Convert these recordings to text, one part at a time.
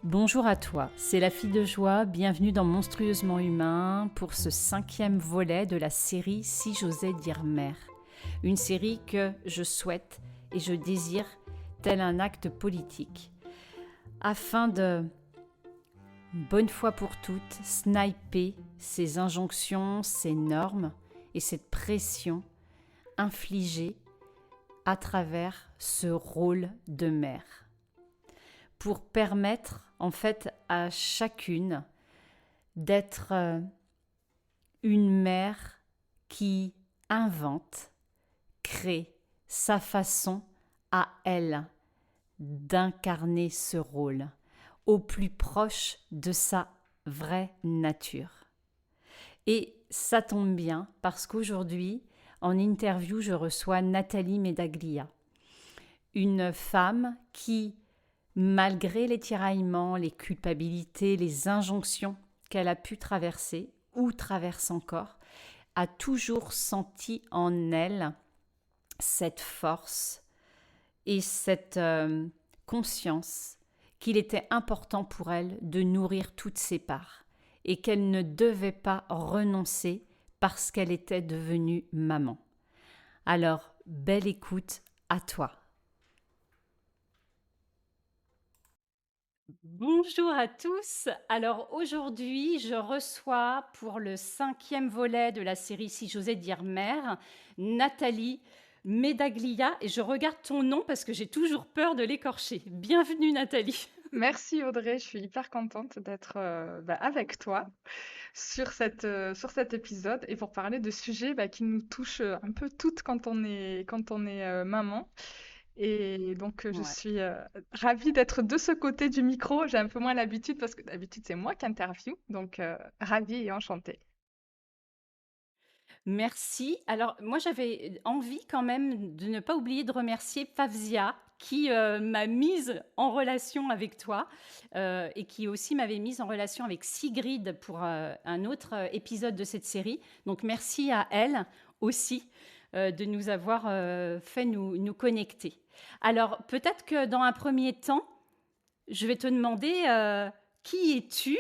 Bonjour à toi, c'est la fille de joie, bienvenue dans Monstrueusement Humain pour ce 5e volet de la série Si j'osais dire mère. Une série que je souhaite et je désire tel un acte politique. Afin de, une bonne fois pour toutes, sniper ces injonctions, ces normes et cette pression infligée à travers ce rôle de mère. Pour permettre en fait à chacune d'être une mère qui invente, crée sa façon à elle d'incarner ce rôle au plus proche de sa vraie nature. Et ça tombe bien parce qu'aujourd'hui, en interview, je reçois Nathalie Medaglia, une femme qui, malgré les tiraillements, les culpabilités, les injonctions qu'elle a pu traverser ou traverse encore, a toujours senti en elle cette force et cette conscience qu'il était important pour elle de nourrir toutes ses parts et qu'elle ne devait pas renoncer parce qu'elle était devenue maman. Alors, belle écoute à toi. Bonjour à tous. Alors aujourd'hui, je reçois pour le 5e volet de la série Si j'osais dire mère, Nathalie Medaglia. Et je regarde ton nom parce que j'ai toujours peur de l'écorcher. Bienvenue Nathalie. Merci Audrey, je suis hyper contente d'être avec toi sur cet épisode et pour parler de sujets qui nous touchent un peu toutes quand on est maman. Et donc je Ouais. suis ravie d'être de ce côté du micro. J'ai un peu moins l'habitude parce que d'habitude c'est moi qui interview, donc ravie et enchantée. Merci. Alors, moi, j'avais envie quand même de ne pas oublier de remercier Favzia qui m'a mise en relation avec toi et qui aussi m'avait mise en relation avec Sigrid pour un autre épisode de cette série. Donc, merci à elle aussi de nous avoir fait nous connecter. Alors, peut-être que dans un premier temps, je vais te demander qui es-tu.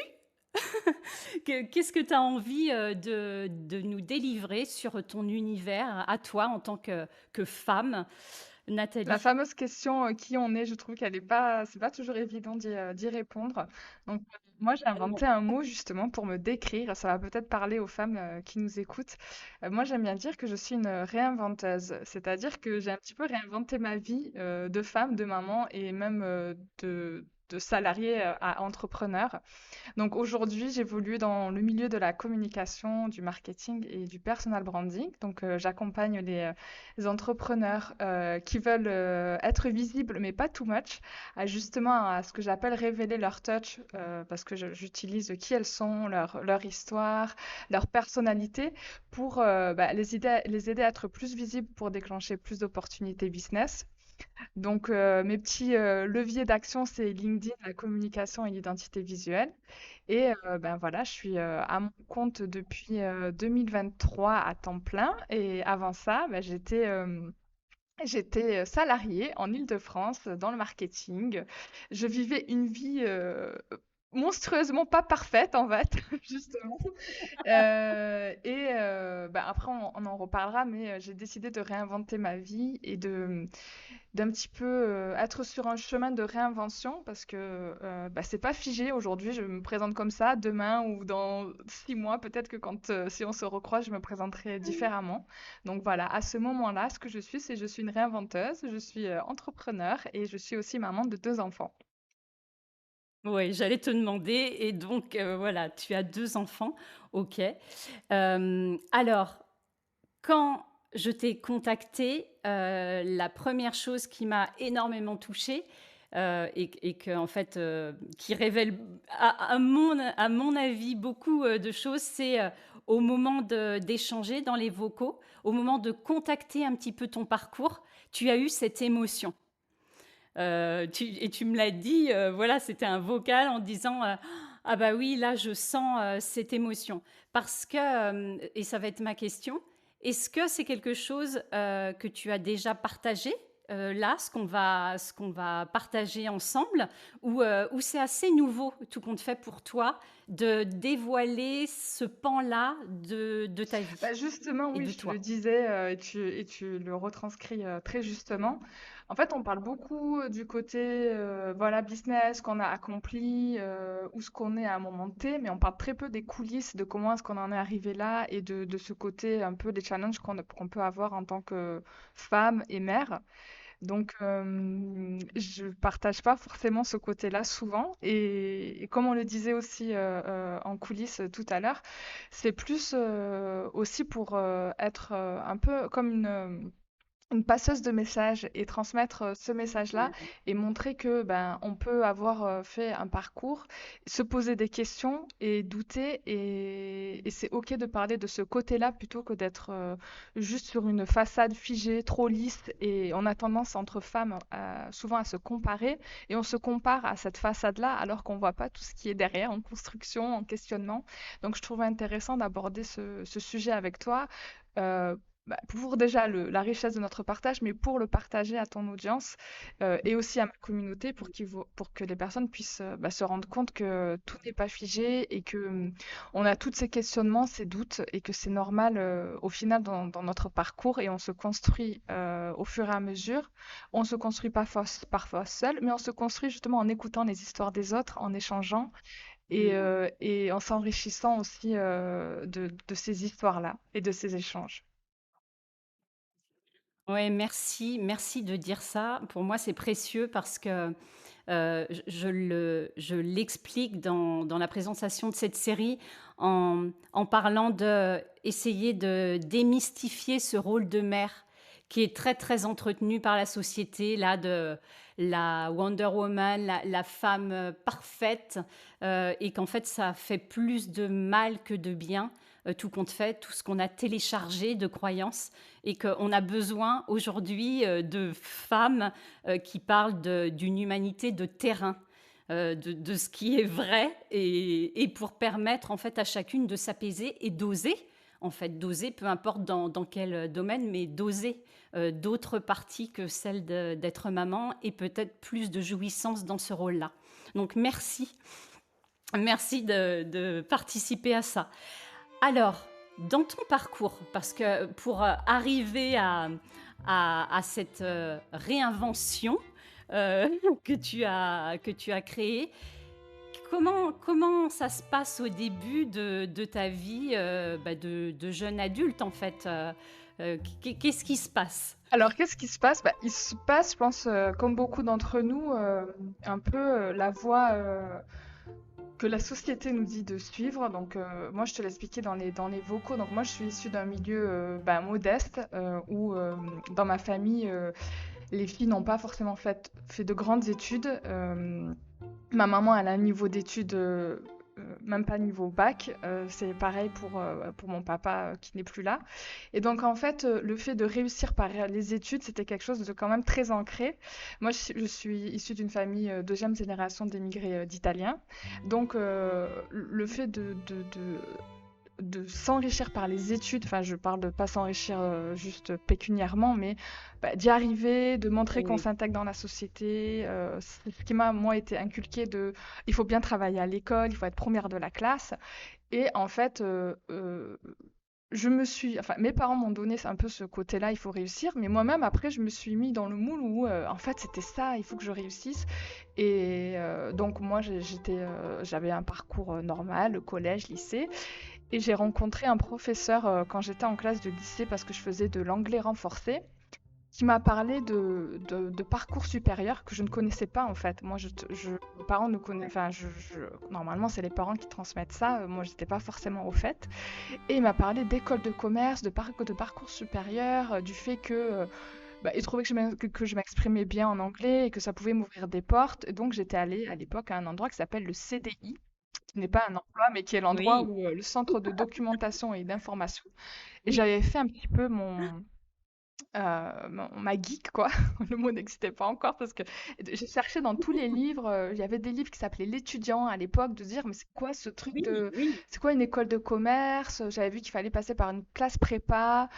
Qu'est-ce que tu as envie de nous délivrer sur ton univers à toi en tant que femme, La Nathalie? fameuse question qui on est, je trouve qu'elle est pas, c'est pas toujours évident d'y répondre. Donc, moi, j'ai Non. inventé un mot justement pour me décrire. Ça va peut-être parler aux femmes qui nous écoutent. Moi, j'aime bien dire que je suis une réinventeuse. C'est-à-dire que j'ai un petit peu réinventé ma vie de femme, de maman et même de salariée à entrepreneur. Donc aujourd'hui, j'évolue dans le milieu de la communication, du marketing et du personal branding. Donc j'accompagne les entrepreneurs qui veulent être visibles, mais pas too much, à justement à ce que j'appelle révéler leur touch, parce que j'utilise qui elles sont, leur histoire, leur personnalité, pour les aider à être plus visibles pour déclencher plus d'opportunités business. Donc, mes petits leviers d'action, c'est LinkedIn, la communication et l'identité visuelle. Et voilà, je suis à mon compte depuis 2023 à temps plein. Et avant ça, j'étais salariée en Île-de-France dans le marketing. Je vivais une vie monstrueusement pas parfaite, en fait, justement. Après, on en reparlera, mais j'ai décidé de réinventer ma vie et d'un petit peu être sur un chemin de réinvention parce que c'est pas figé aujourd'hui. Je me présente comme ça demain ou dans 6 mois. Peut-être que si on se recroise, je me présenterai différemment. Donc voilà, à ce moment-là, ce que je suis, c'est je suis une réinventeuse, je suis entrepreneur et je suis aussi maman de 2 enfants. Oui, j'allais te demander. Et donc, voilà, tu as 2 enfants. OK. Alors, quand je t'ai contactée, la première chose qui m'a énormément touchée, et que en fait, qui révèle à mon avis beaucoup, de choses, c'est, au moment d'échanger dans les vocaux, au moment de contacter un petit peu ton parcours, tu as eu cette émotion. Tu me l'as dit, voilà, c'était un vocal en disant, «Ah bah oui, là, je sens, cette émotion». Parce que, et ça va être ma question, est-ce que c'est quelque chose, que tu as déjà partagé là, ce qu'on va partager ensemble, ou c'est assez nouveau, tout compte fait pour toi, de dévoiler ce pan-là de ta vie Bah, justement, et oui, de je te le toi? disais, et tu le retranscris très justement. En fait, on parle beaucoup du côté voilà, business qu'on a accompli, où ce qu'on est à un moment T, mais on parle très peu des coulisses, de comment est-ce qu'on en est arrivé là et de ce côté un peu des challenges qu'on peut avoir en tant que femme et mère. Donc, je partage pas forcément ce côté-là souvent. Et comme on le disait aussi en coulisses tout à l'heure, c'est plus aussi pour être un peu comme une passeuse de messages et transmettre ce message-là et montrer que ben on peut avoir fait un parcours, se poser des questions et douter et c'est ok de parler de ce côté-là plutôt que d'être juste sur une façade figée, trop lisse et on a tendance entre femmes souvent à se comparer et on se compare à cette façade-là alors qu'on voit pas tout ce qui est derrière en construction, en questionnement. Donc je trouve intéressant d'aborder ce sujet avec toi. euh, pour déjà la richesse de notre partage, mais pour le partager à ton audience et aussi à ma communauté pour que les personnes puissent se rendre compte que tout n'est pas figé et que on a tous ces questionnements, ces doutes et que c'est normal au final dans notre parcours et on se construit au fur et à mesure. On se construit pas parfois seul, mais on se construit justement en écoutant les histoires des autres, en échangeant et en s'enrichissant aussi de ces histoires-là et de ces échanges. Ouais, merci, merci de dire ça. Pour moi, c'est précieux parce que je l'explique dans la présentation de cette série en parlant de essayer de démystifier ce rôle de mère qui est très très entretenu par la société là de la Wonder Woman, la femme parfaite et qu'en fait ça fait plus de mal que de bien. Tout compte fait, tout ce qu'on a téléchargé de croyances et qu'on a besoin aujourd'hui de femmes qui parle d'une humanité de terrain, de ce qui est vrai, et pour permettre en fait à chacune de s'apaiser et d'oser, en fait, d'oser, peu importe dans quel domaine, mais d'oser d'autres parties que celle d'être maman et peut-être plus de jouissance dans ce rôle-là. Donc merci, merci de participer à ça. Alors, dans ton parcours, parce que pour arriver à cette réinvention euh, que tu as créée, comment ça se passe au début de ta vie de jeune adulte en fait qu'est-ce qui se passe? Alors, qu'est-ce qui se passe? Bah, il se passe, je pense, comme beaucoup d'entre nous, un peu la voie que la société nous dit de suivre. Donc, moi, je te l'ai expliqué dans les vocaux. Donc, moi, je suis issue d'un milieu modeste où, dans ma famille, les filles n'ont pas forcément fait de grandes études. Ma maman, elle a un niveau d'études, même pas niveau bac. C'est pareil pour mon papa qui n'est plus là. Et donc, en fait, le fait de réussir par les études, c'était quelque chose de quand même très ancré. Moi, je suis issue d'une famille deuxième génération d'émigrés d'Italiens. Donc, le fait de s'enrichir par les études, enfin je parle de pas s'enrichir juste pécuniairement, mais d'y arriver, de montrer qu'on Oui. s'intègre dans la société, c'est ce qui m'a moi été inculqué de il faut bien travailler à l'école, il faut être première de la classe. Et en fait, enfin mes parents m'ont donné un peu ce côté-là, il faut réussir, mais moi-même après je me suis mis dans le moule où en fait c'était ça, il faut que je réussisse. Et donc moi j'avais un parcours normal, collège, lycée. Et j'ai rencontré un professeur quand j'étais en classe de lycée parce que je faisais de l'anglais renforcé, qui m'a parlé de parcours supérieur que je ne connaissais pas en fait. Moi, mes parents ne connaissent, enfin, normalement, c'est les parents qui transmettent ça. Moi, j'étais pas forcément au fait. Et il m'a parlé d'école de commerce, de parcours supérieur, du fait que il trouvait que je m'exprimais bien en anglais et que ça pouvait m'ouvrir des portes. Et donc, j'étais allée à l'époque à un endroit qui s'appelle le CDI, qui n'est pas un emploi, mais qui est l'endroit Oui. où le centre de documentation et d'information. Et j'avais fait un petit peu ma geek quoi. Le mot n'existait pas encore parce que j'ai cherché dans tous les livres, il y avait des livres qui s'appelaient «L'étudiant» à l'époque, de dire: «Mais c'est quoi ce truc Oui, de oui. c'est quoi une école de commerce?» J'avais vu qu'il fallait passer par une classe prépa,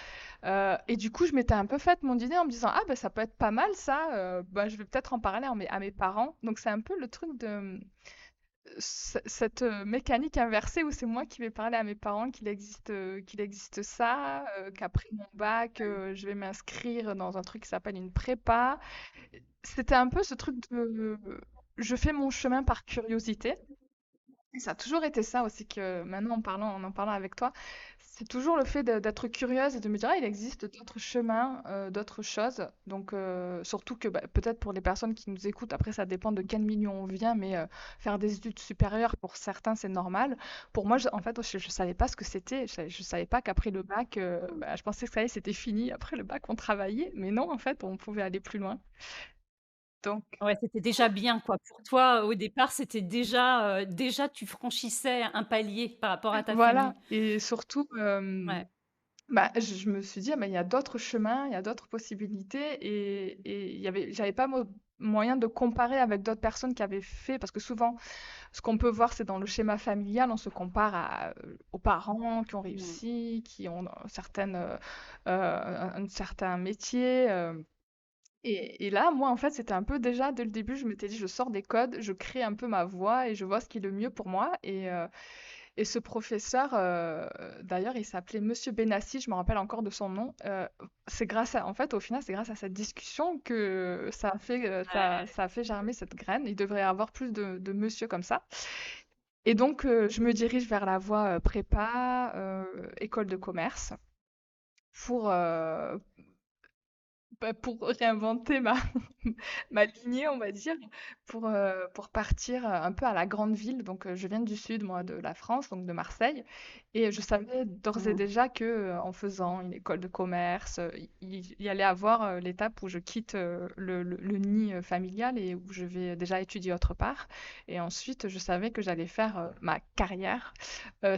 et du coup, je m'étais un peu faite mon idée en me disant: «Ah bah, ça peut être pas mal ça, bah, je vais peut-être en parler à mes parents». Donc c'est un peu le truc de, cette mécanique inversée où c'est moi qui vais parler à mes parents qu'il existe ça, qu'après mon bac, je vais m'inscrire dans un truc qui s'appelle une prépa. C'était un peu ce truc de je fais mon chemin par curiosité. Et ça a toujours été ça aussi que maintenant en en parlant avec toi, c'est toujours le fait d'être curieuse et de me dire: «Ah, il existe d'autres chemins, d'autres choses». Donc surtout que, bah, peut-être pour les personnes qui nous écoutent, après ça dépend de quel milieu on vient, mais faire des études supérieures pour certains, c'est normal. Pour moi, en fait, je savais pas ce que c'était. Je savais pas qu'après le bac, bah, je pensais que ça y est, c'était fini. Après le bac, on travaillait, mais non, en fait, on pouvait aller plus loin. Donc Ouais, c'était déjà bien, quoi. Pour toi, au départ, c'était déjà, déjà tu franchissais un palier par rapport à ta voilà, famille. et surtout, Ouais. bah, je me suis dit: «Ah, mais il y a d'autres chemins, il y a d'autres possibilités», et j'avais pas moyen de comparer avec d'autres personnes qui avaient fait, parce que souvent, ce qu'on peut voir, c'est dans le schéma familial, on se compare aux parents qui ont Mmh. réussi, qui ont un certain métier, et là, moi, en fait, c'était un peu déjà dès le début, je m'étais dit: «Je sors des codes, je crée un peu ma voie et je vois ce qui est le mieux pour moi», et ce professeur, d'ailleurs, il s'appelait Monsieur Benassi, je me rappelle encore de son nom. C'est grâce à, en fait, au final, c'est grâce à cette discussion que ça a fait germer cette graine. Il devrait y avoir plus de monsieur comme ça. Et donc, je me dirige vers la voie prépa, école de commerce, pour, bah, pour réinventer ma lignée, on va dire, pour partir un peu à la grande ville. Donc, je viens du sud, moi, de la France, donc de Marseille. Et je savais d'ores et Mmh. déjà que, en faisant une école de commerce, il y allait avoir l'étape où je quitte le nid familial et où je vais déjà étudier autre part. Et ensuite, je savais que j'allais faire ma carrière,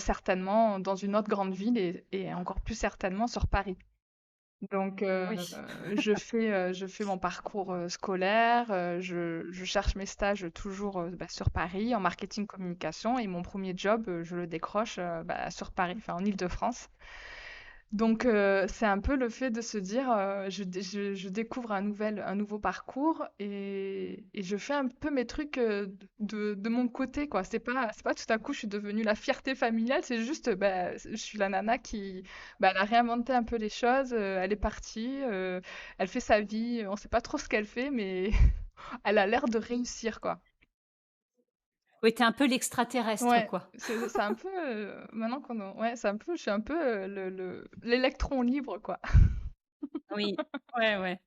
certainement dans une autre grande ville et encore plus certainement sur Paris. Donc, Oui. je fais mon parcours scolaire, je cherche mes stages toujours bah, sur Paris en marketing communication, et mon premier job, je le décroche bah, sur Paris, enfin en Île-de-France. Donc, c'est un peu le fait de se dire, je découvre un nouveau parcours, et je fais un peu mes trucs de mon côté, quoi. C'est pas tout à coup je suis devenue la fierté familiale, c'est juste, bah, je suis la nana qui, bah, elle a réinventé un peu les choses, elle est partie, elle fait sa vie, on sait pas trop ce qu'elle fait, mais elle a l'air de réussir, quoi. Oui, tu es un peu l'extraterrestre, Ouais, quoi. c'est un peu, maintenant ouais, c'est un peu, je suis un peu l'électron libre, quoi. Oui. Ouais, ouais.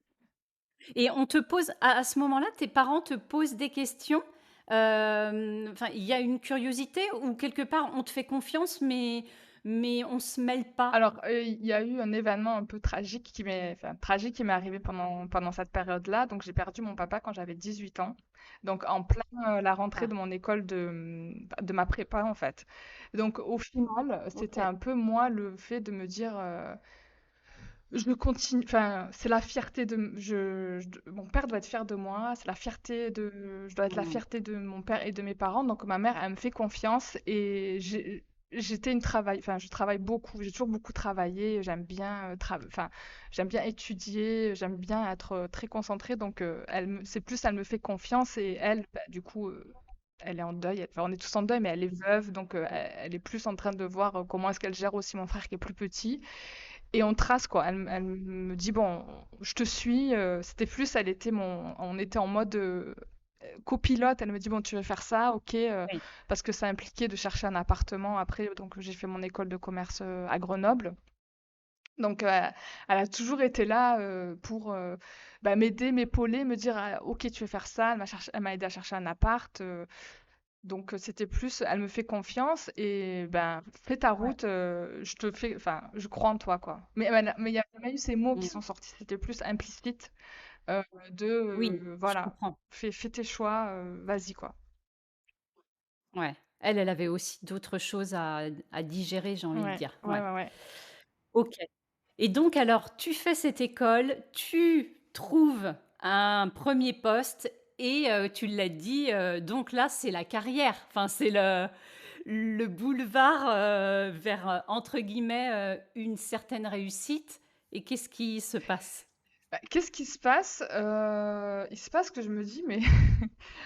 Et on te pose à ce moment-là, tes parents te posent des questions? Enfin, il y a une curiosité ou quelque part on te fait confiance mais on se mêle pas? Alors, il y a eu un événement un peu tragique qui m'est arrivé pendant cette période-là. Donc, j'ai perdu mon papa quand j'avais 18 ans. Donc, en plein, la rentrée Ah, de mon école de ma prépa, en fait. Donc, au final, c'était OK. un peu moi le fait de me dire, je continue, enfin, c'est la fierté mon père doit être fier de moi, je dois être la Mmh. fierté de mon père et de mes parents. Donc ma mère, elle me fait confiance, et enfin, je travaille beaucoup, j'ai toujours beaucoup travaillé, j'aime bien, enfin, j'aime bien étudier, j'aime bien être très concentrée. Donc elle me fait confiance, et elle, bah, du coup, elle est en deuil, enfin, on est tous en deuil, mais elle est veuve, donc elle est plus en train de voir comment est-ce qu'elle gère aussi mon frère qui est plus petit. Et on trace, quoi. Elle me dit: «Bon, je te suis», on était en mode, copilote. Elle me dit: «Bon, tu veux faire ça? OK», Oui. parce que ça impliquait de chercher un appartement après. Donc j'ai fait mon école de commerce, à Grenoble. Donc, elle a toujours été là, pour, bah, m'aider, m'épauler, me dire: «Ah, OK, tu veux faire ça». Elle m'a aidée à chercher un appart, donc, c'était plus, elle me fait confiance, et ben: «Fais ta Ouais. route, je te fais, enfin, je crois en toi», quoi. Mais il y a jamais eu ces mots qui Mmh. sont sortis, c'était plus implicite, de, Oui, je voilà: comprends. «Fais tes choix, vas-y», quoi. Ouais. Elle avait aussi d'autres choses à digérer, j'ai envie de Ouais, dire. ouais, Ouais. ouais, ouais. OK. Et donc, alors, tu fais cette école, tu trouves un premier poste et tu l'as dit, donc là, c'est la carrière. Enfin, c'est le boulevard vers, entre guillemets, une certaine réussite. Et qu'est-ce qui se passe? Bah, qu'est-ce qui se passe? Il se passe que je me dis, mais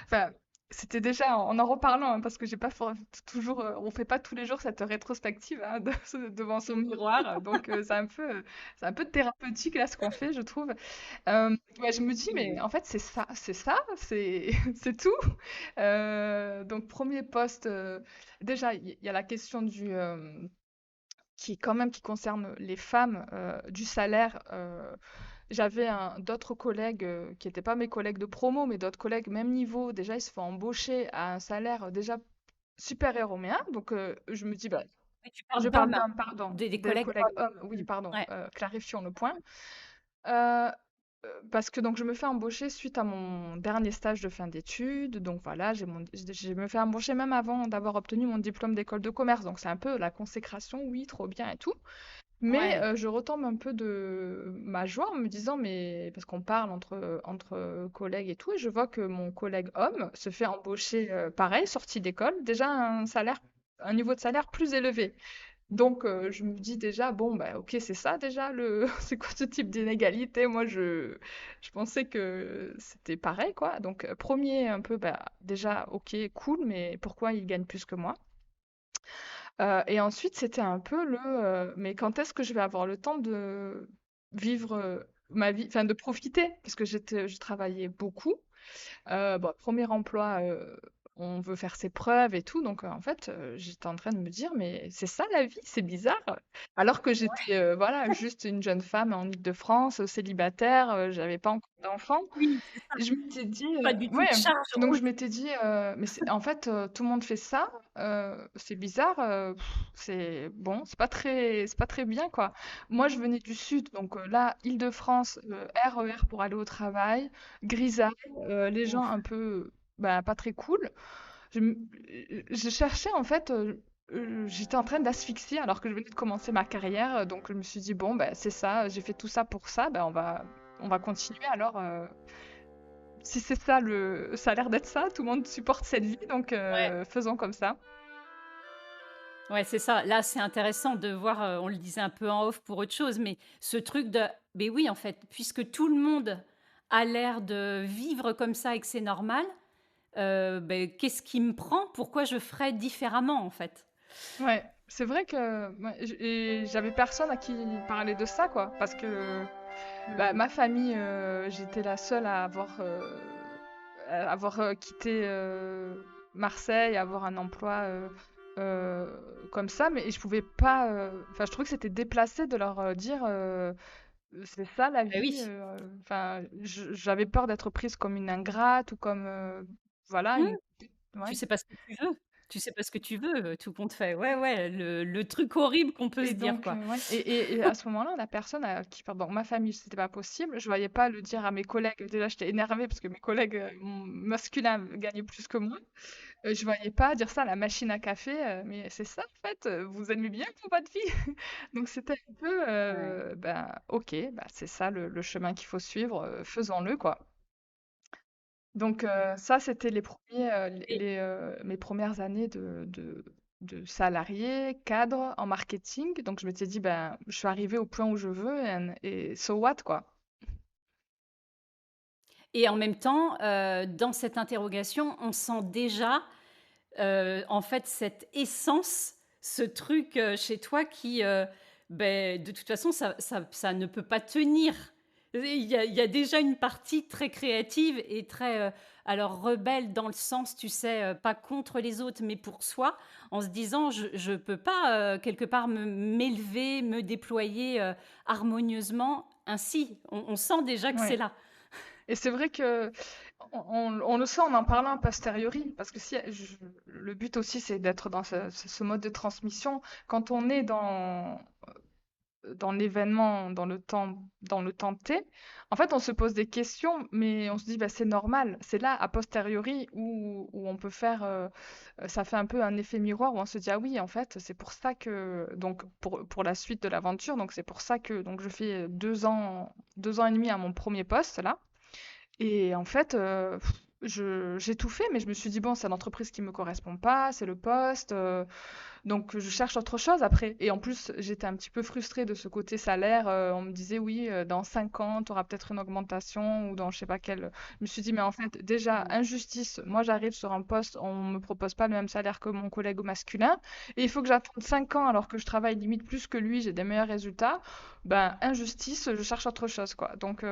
enfin, c'était déjà en reparlant, hein, parce que j'ai pas toujours, on fait pas tous les jours cette rétrospective hein, devant son miroir, donc c'est un peu thérapeutique là ce qu'on fait, je trouve. Ouais, je me dis, mais en fait c'est ça, c'est c'est tout. Donc premier poste, déjà il y a la question qui quand même qui concerne les femmes, du salaire. J'avais d'autres collègues qui n'étaient pas mes collègues de promo, mais d'autres collègues même niveau. Déjà, ils se font embaucher à un salaire déjà supérieur au mien. Donc, je me dis, bah, Oui, tu je parles parle d'hommes, d'un, pardon, des des collègues collègues hommes. hommes. Oui, pardon, Ouais. clarifions le point. Euh, Parce que donc je me fais embaucher suite à mon dernier stage de fin d'études. Donc voilà, je me fais embaucher même avant d'avoir obtenu mon diplôme d'école de commerce. Donc c'est un peu la consécration, oui, trop bien et tout. Mais Ouais. je retombe un peu de ma joie en me disant, mais parce qu'on parle entre collègues et tout, et je vois que mon collègue homme se fait embaucher pareil, sorti d'école, déjà un niveau de salaire plus élevé. Donc je me dis déjà, bon, bah ok, c'est ça déjà, c'est quoi ce type d'inégalité? Moi, je pensais que c'était pareil, quoi. Donc premier, un peu, bah déjà, ok, cool, mais pourquoi il gagne plus que moi? Et ensuite, c'était un peu mais quand est-ce que je vais avoir le temps de vivre, ma vie, enfin de profiter? Parce que je travaillais beaucoup. Bon, 1er emploi, on veut faire ses preuves et tout, donc en fait, j'étais en train de me dire: «Mais c'est ça la vie? C'est bizarre». Alors que j'étais, voilà, juste une jeune femme en Île-de-France, célibataire, j'avais pas encore d'enfant. Oui, c'est ça. Je m'étais dit, Pas du tout de ouais, charge. donc Oui. je m'étais dit, «Mais c'est en fait, tout le monde fait ça, c'est bizarre, c'est bon, c'est pas très bien, quoi». Moi, je venais du sud, donc là, Île-de-France, RER pour aller au travail, grisaille, les gens Ouf. un peu, bah, pas très cool. Je m je cherchais en fait, j'étais en train d'asphyxier alors que je venais de commencer ma carrière, donc je me suis dit: «Bon, bah, c'est ça, j'ai fait tout ça pour ça, bah, on va continuer alors, si c'est ça ça a l'air d'être ça, tout le monde supporte cette vie, donc Ouais. faisons comme ça». Ouais, c'est ça. Là, c'est intéressant de voir, on le disait un peu en off pour autre chose, mais ce truc de mais oui, en fait, puisque tout le monde a l'air de vivre comme ça et que c'est normal, qu'est-ce qui me prend? Pourquoi je ferais différemment, en fait? Ouais, c'est vrai que ouais, et j'avais personne à qui parler de ça, quoi, parce que, bah, Mmh. ma famille, j'étais la seule à avoir, quitté, Marseille, à avoir un emploi, comme ça, mais je pouvais pas, enfin, je trouvais que c'était déplacé de leur, dire, «C'est ça la Bah, vie», oui. enfin, j'avais peur d'être prise comme une ingrate ou comme, voilà, Mmh. une Tu ouais. sais pas ce que tu veux. Tu sais pas ce que tu veux, tout compte fait. Ouais, ouais, le truc horrible qu'on peut Et se dire, donc, quoi. ouais, et à ce moment-là, la personne à qui pardon, ma famille, c'était pas possible. Je voyais pas le dire à mes collègues. Déjà, j'étais énervée parce que mes collègues, masculins gagnaient plus que moi. Je voyais pas dire ça à la machine à café, «Mais c'est ça en fait, vous aimez bien pour votre vie?» Donc c'était un peu, Ouais. ben, OK, bah, c'est ça le chemin qu'il faut suivre, faisons-le, quoi. Donc ça, c'était Et mes premières années de salarié, cadre en marketing. Donc je m'étais dit: «Ben, je suis arrivée au point où je veux et so what, quoi?» et en même temps, dans cette interrogation, on sent déjà, en fait, cette essence, ce truc, chez toi qui, de toute façon, ça ne peut pas tenir. Il y a déjà une partie très créative et très, alors rebelle dans le sens, tu sais, pas contre les autres, mais pour soi, en se disant: «Je peux pas, quelque part m'élever, me déployer, harmonieusement ainsi». On sent déjà que c'est Ouais. là. Et c'est vrai que on le sent en parlant a posteriori, parce que si le but aussi, c'est d'être dans ce mode de transmission. Quand on est dans l'événement, dans le temps T, en fait, on se pose des questions, mais on se dit, bah, c'est normal. C'est là, a posteriori, où on peut faire, ça fait un peu un effet miroir, où on se dit, ah oui, en fait, c'est pour ça que, donc, pour la suite de l'aventure, donc c'est pour ça que, donc, je fais 2 ans et demi à mon premier poste, là. Et en fait, j'ai tout fait, mais je me suis dit, bon, c'est l'entreprise qui me correspond pas, c'est le poste, donc je cherche autre chose après. Et en plus, j'étais un petit peu frustrée de ce côté salaire. On me disait, oui, dans 5 ans, tu auras peut-être une augmentation ou dans je sais pas quel. Je me suis dit, mais en fait, déjà, injustice. Moi, j'arrive sur un poste, on me propose pas le même salaire que mon collègue masculin. Et il faut que j'attende 5 ans alors que je travaille limite plus que lui, j'ai des meilleurs résultats. Ben, injustice, je cherche autre chose, quoi. Donc,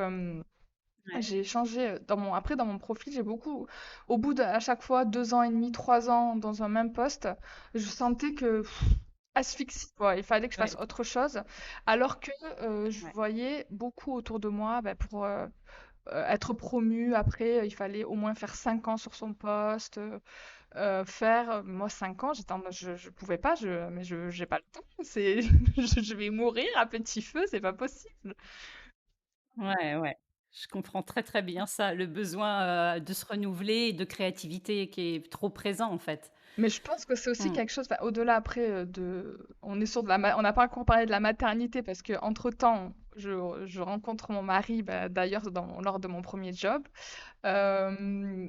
Ouais. j'ai changé après dans mon profil, j'ai beaucoup, au bout de, à chaque fois 2 ans et demi, 3 ans dans un même poste, je sentais que asphyxie, quoi. Il fallait que je fasse Ouais. autre chose, alors que je Ouais. voyais beaucoup autour de moi, bah, pour être promu. Après, il fallait au moins faire 5 ans sur son poste, moi 5 ans, je pouvais pas, mais j'ai pas le temps. C'est, je vais mourir à petit feu, c'est pas possible. Ouais, ouais. Je comprends très, très bien ça, le besoin, de se renouveler et de créativité qui est trop présent, en fait. Mais je pense que c'est aussi Mmh. quelque chose, enfin, au-delà après on est sur on n'a pas encore parlé de la maternité parce que entre-temps, je rencontre mon mari, bah, d'ailleurs lors de mon premier job, euh,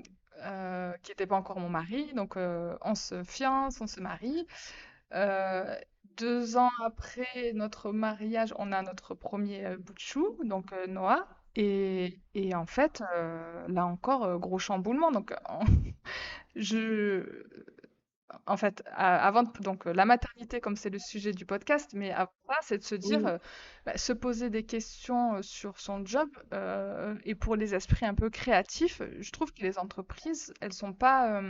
qui n'était pas encore mon mari, donc on se fiance, on se marie. Euh, 2 ans après notre mariage, on a notre premier bout de chou, donc Noah. Et en fait, là encore, gros chamboulement. Donc, je, en fait, donc la maternité, comme c'est le sujet du podcast, mais avant ça, c'est de se dire, Oui. bah, se poser des questions sur son job. Et pour les esprits un peu créatifs, je trouve que les entreprises, elles sont pas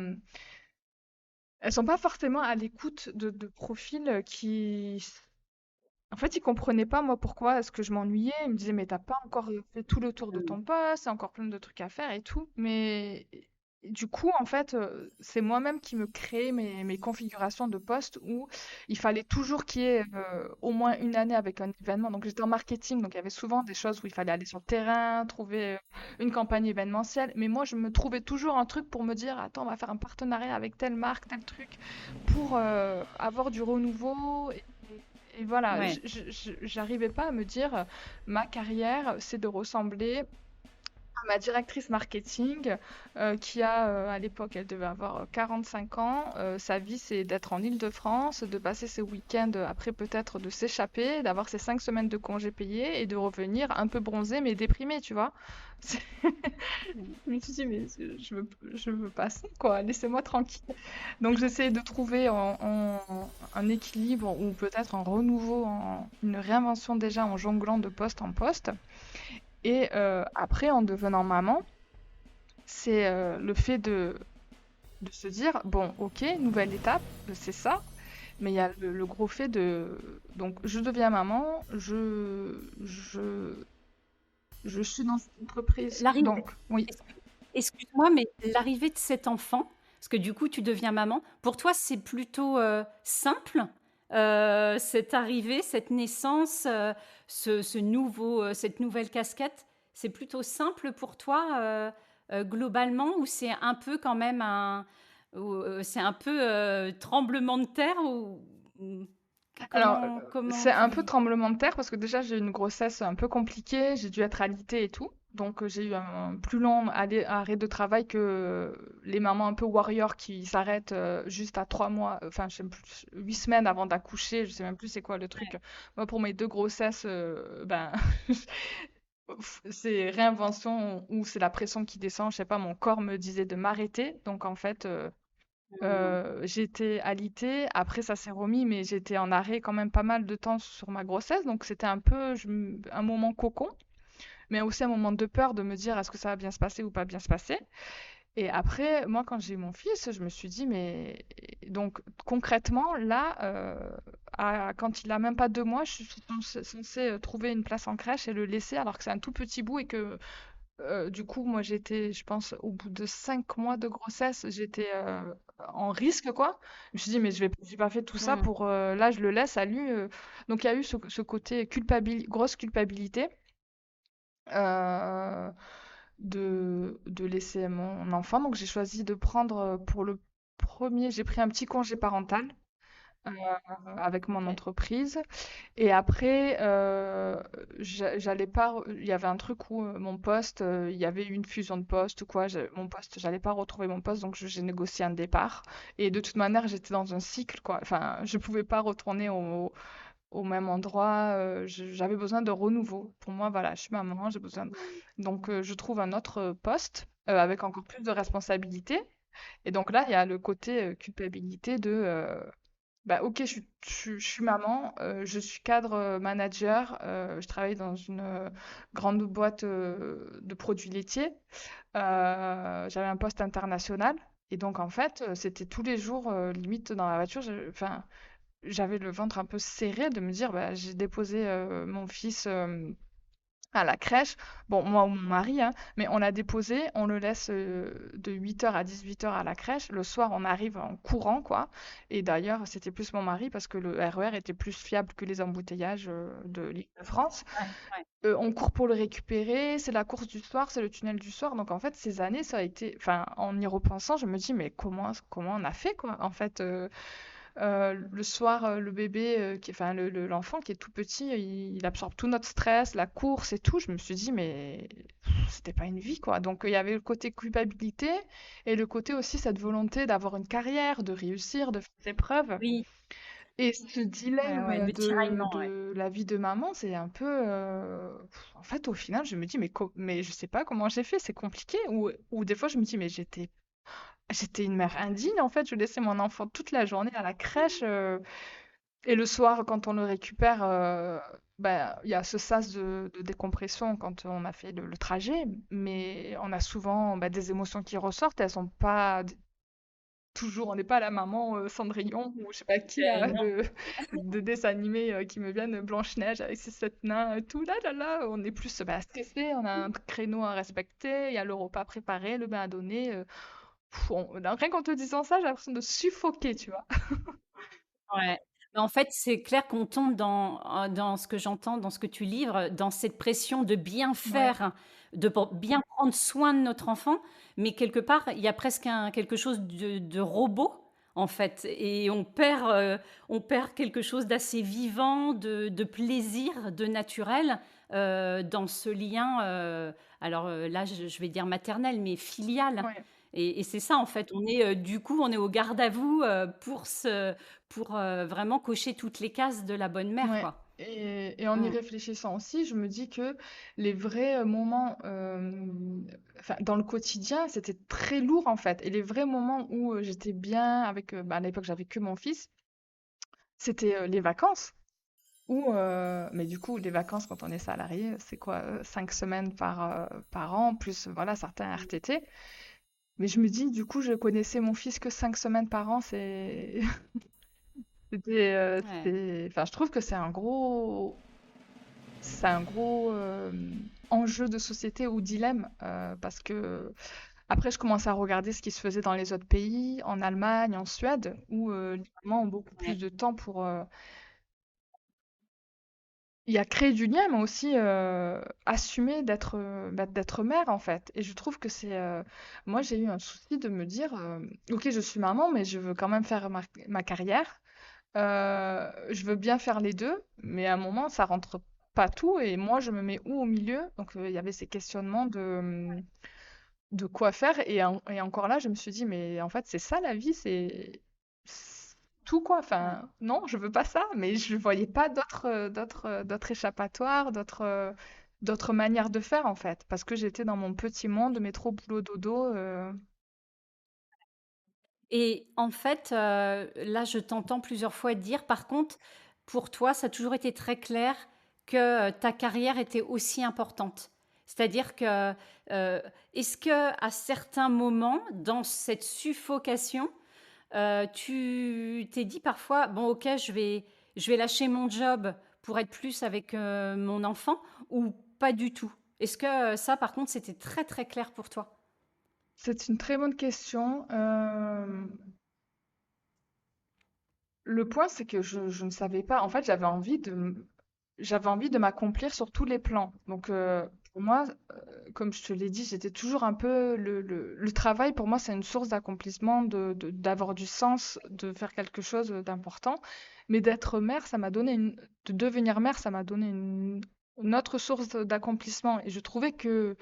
forcément à l'écoute de profils qui, en fait, ils comprenaient pas moi pourquoi est-ce que je m'ennuyais. Ils me disaient, mais t'as pas encore fait tout le tour de Mmh. ton poste, c'est encore plein de trucs à faire et tout. Mais du coup, en fait, c'est moi-même qui me créais mes configurations de poste où il fallait toujours qu'il y ait au moins une année avec un événement. Donc j'étais en marketing, donc il y avait souvent des choses où il fallait aller sur le terrain, trouver une campagne événementielle. Mais moi, je me trouvais toujours un truc pour me dire, attends, on va faire un partenariat avec telle marque, tel truc, pour avoir du renouveau. Et voilà, Ouais. j'arrivais pas à me dire, ma carrière, c'est de ressembler à ma directrice marketing, qui a, à l'époque, elle devait avoir 45 ans. Sa vie, c'est d'être en Île-de-France, de passer ses week-ends, après peut-être de s'échapper, d'avoir ses 5 semaines de congés payés et de revenir un peu bronzée mais déprimée, tu vois. C'est- Je me suis dit, mais je veux pas ça, quoi. Laissez-moi tranquille. Donc j'essaie de trouver un équilibre ou peut-être un renouveau, une réinvention déjà en jonglant de poste en poste. Et après, en devenant maman, c'est le fait de se dire, bon, ok, nouvelle étape, c'est ça. Mais il y a le gros fait de... Donc je deviens maman, je suis dans cette entreprise. L'arrivée Donc oui. excu excuse-moi, mais l'arrivée de cet enfant, parce que du coup, tu deviens maman, pour toi, c'est plutôt, simple, cette arrivée, cette naissance, cette nouvelle casquette? C'est plutôt simple pour toi, globalement, ou c'est un peu quand même c'est un peu, tremblement de terre ou Alors, comment c'est un peu tu tremblement de terre parce que déjà j'ai eu une grossesse un peu compliquée, j'ai dû être alitée et tout. Donc j'ai eu un plus long arrêt de travail que les mamans un peu warriors qui s'arrêtent juste à 3 mois, enfin je sais même plus, 8 semaines avant d'accoucher, je sais même plus c'est quoi le truc. Moi pour mes deux grossesses, ben c'est réinvention ou c'est la pression qui descend, je sais pas, mon corps me disait de m'arrêter. Donc en fait, Mmh. j'étais alitée, après ça s'est remis, mais j'étais en arrêt quand même pas mal de temps sur ma grossesse, donc c'était un peu un moment cocon, mais aussi un moment de peur de me dire est-ce que ça va bien se passer ou pas bien se passer. Et après, moi, quand j'ai eu mon fils, je me suis dit, mais donc concrètement, là, quand il a même pas 2 mois, je suis censée trouver une place en crèche et le laisser alors que c'est un tout petit bout et que Du coup, moi, j'étais, je pense, au bout de 5 mois de grossesse, j'étais en risque, quoi. Je me suis dit, mais j'ai pas fait tout ça Mm. pour, là, je le laisse à lui. Donc, il y a eu ce côté grosse culpabilité euh, de laisser mon enfant. Donc, j'ai choisi de prendre pour le premier, j'ai pris un petit congé parental euh, avec mon Ok. entreprise. Et après, j'allais pas. Il y avait un truc où mon poste, il y avait eu une fusion de postes ou quoi. Mon poste, j'allais pas retrouver mon poste, donc j'ai négocié un départ. Et de toute manière, j'étais dans un cycle, quoi. Enfin, je pouvais pas retourner au même endroit. J'avais besoin de renouveau. Pour moi, voilà, je suis maman, j'ai besoin. Donc, je trouve un autre poste avec encore plus de responsabilités. Et donc là, il y a le côté culpabilité de bah, ok, je suis maman, je suis cadre manager, je travaille dans une grande boîte de produits laitiers. J'avais un poste international et donc en fait, c'était tous les jours, limite dans la voiture, enfin, j'avais le ventre un peu serré de me dire, bah, j'ai déposé mon fils à la crèche. Bon, moi ou mon mari, hein, mais on l'a déposé, on le laisse de 8 heures à 18 heures à la crèche. Le soir, on arrive en courant, quoi. Et d'ailleurs, c'était plus mon mari parce que le RER était plus fiable que les embouteillages de l'Île-de-France. Ouais, ouais. On court pour le récupérer, c'est la course du soir, c'est le tunnel du soir. Donc en fait, ces années, ça a été, enfin, en y repensant, je me dis, mais comment on a fait, quoi? En fait, le soir, le bébé, enfin l'enfant qui est tout petit, il absorbe tout notre stress, la course et tout. Je me suis dit, mais c'était pas une vie, quoi. Donc il y avait le côté culpabilité et le côté aussi cette volonté d'avoir une carrière, de réussir, de faire ses preuves. Oui, Et ce ouais, dilemme ouais, le tiraillement, ouais. de la vie de maman, c'est un peu... En fait, au final, je me dis, mais je sais pas comment j'ai fait, c'est compliqué. Ou des fois, je me dis, mais j'étais une mère indigne, en fait. Je laissais mon enfant toute la journée à la crèche. Et le soir, quand on le récupère, bah, il y a ce sas de décompression quand on a fait le trajet. Mais on a souvent bah, des émotions qui ressortent. Elles sont pas toujours, on n'est pas la maman Cendrillon ou je sais pas qui là, Non. de dessins animés qui me viennent Blanche-Neige avec ses sept nains et tout. Là, là, là, on est plus bah, stressé, on a un créneau à respecter, il y a le repas préparé, le bain à donner. Rien qu'en te disant ça, j'ai l'impression de suffoquer, tu vois. Ouais. Mais en fait, c'est clair qu'on tombe dans ce que j'entends, dans ce que tu livres, dans cette pression de bien Ouais, faire, de bien prendre soin de notre enfant, mais quelque part, il y a presque quelque chose de robot, en fait, et on perd quelque chose d'assez vivant, de plaisir, de naturel, dans ce lien, alors là, je vais dire maternel, mais filial. ouais. Et c'est ça, en fait, du coup, on est au garde à vous pour vraiment cocher toutes les cases de la bonne mère, Ouais. quoi. Et en y Mm. réfléchissant aussi, je me dis que les vrais moments enfin, dans le quotidien, c'était très lourd en fait. Et les vrais moments où j'étais bien avec, bah, à l'époque, j'avais que mon fils, c'était les vacances. Mais du coup, les vacances quand on est salarié, c'est quoi? 5 semaines par an, plus voilà, certains RTT. Mais je me dis, du coup, je connaissais mon fils que 5 semaines par an, Ouais. enfin, je trouve que c'est un gros enjeu de société ou dilemme parce que après je commence à regarder ce qui se faisait dans les autres pays, en Allemagne, en Suède, où les mamans ont beaucoup plus Ouais. de temps pour il y a créer du lien, mais aussi assumer d'être mère en fait. Et je trouve que moi j'ai eu un souci de me dire, ok je suis maman, mais je veux quand même faire ma carrière. Je veux bien faire les deux, mais à un moment, ça rentre pas tout et moi, je me mets où au milieu? Donc, il y avait ces questionnements de quoi faire et encore là, je me suis dit: «Mais en fait, c'est ça la vie, c'est tout quoi». Ouais. Enfin, non, je veux pas ça, mais je voyais pas d'autres échappatoires, d'autres manières de faire en fait, parce que j'étais dans mon petit monde, métro boulot dodo, Et en fait, là, je t'entends plusieurs fois dire, par contre, pour toi, ça a toujours été très clair que ta carrière était aussi importante. C'est-à-dire que, est-ce que à certains moments, dans cette suffocation, tu t'es dit parfois, bon, ok, je vais lâcher mon job pour être plus avec mon enfant, ou pas du tout? Est-ce que ça, par contre, c'était très très clair pour toi? C'est une très bonne question. Le point, c'est que je ne savais pas. En fait, j'avais envie de m'accomplir sur tous les plans. Donc, pour moi, comme je te l'ai dit, j'étais toujours un peu le travail. Pour moi, c'est une source d'accomplissement, d'avoir du sens, de faire quelque chose d'important. Mais d'être mère, de devenir mère, ça m'a donné une autre source d'accomplissement. Et je trouvais que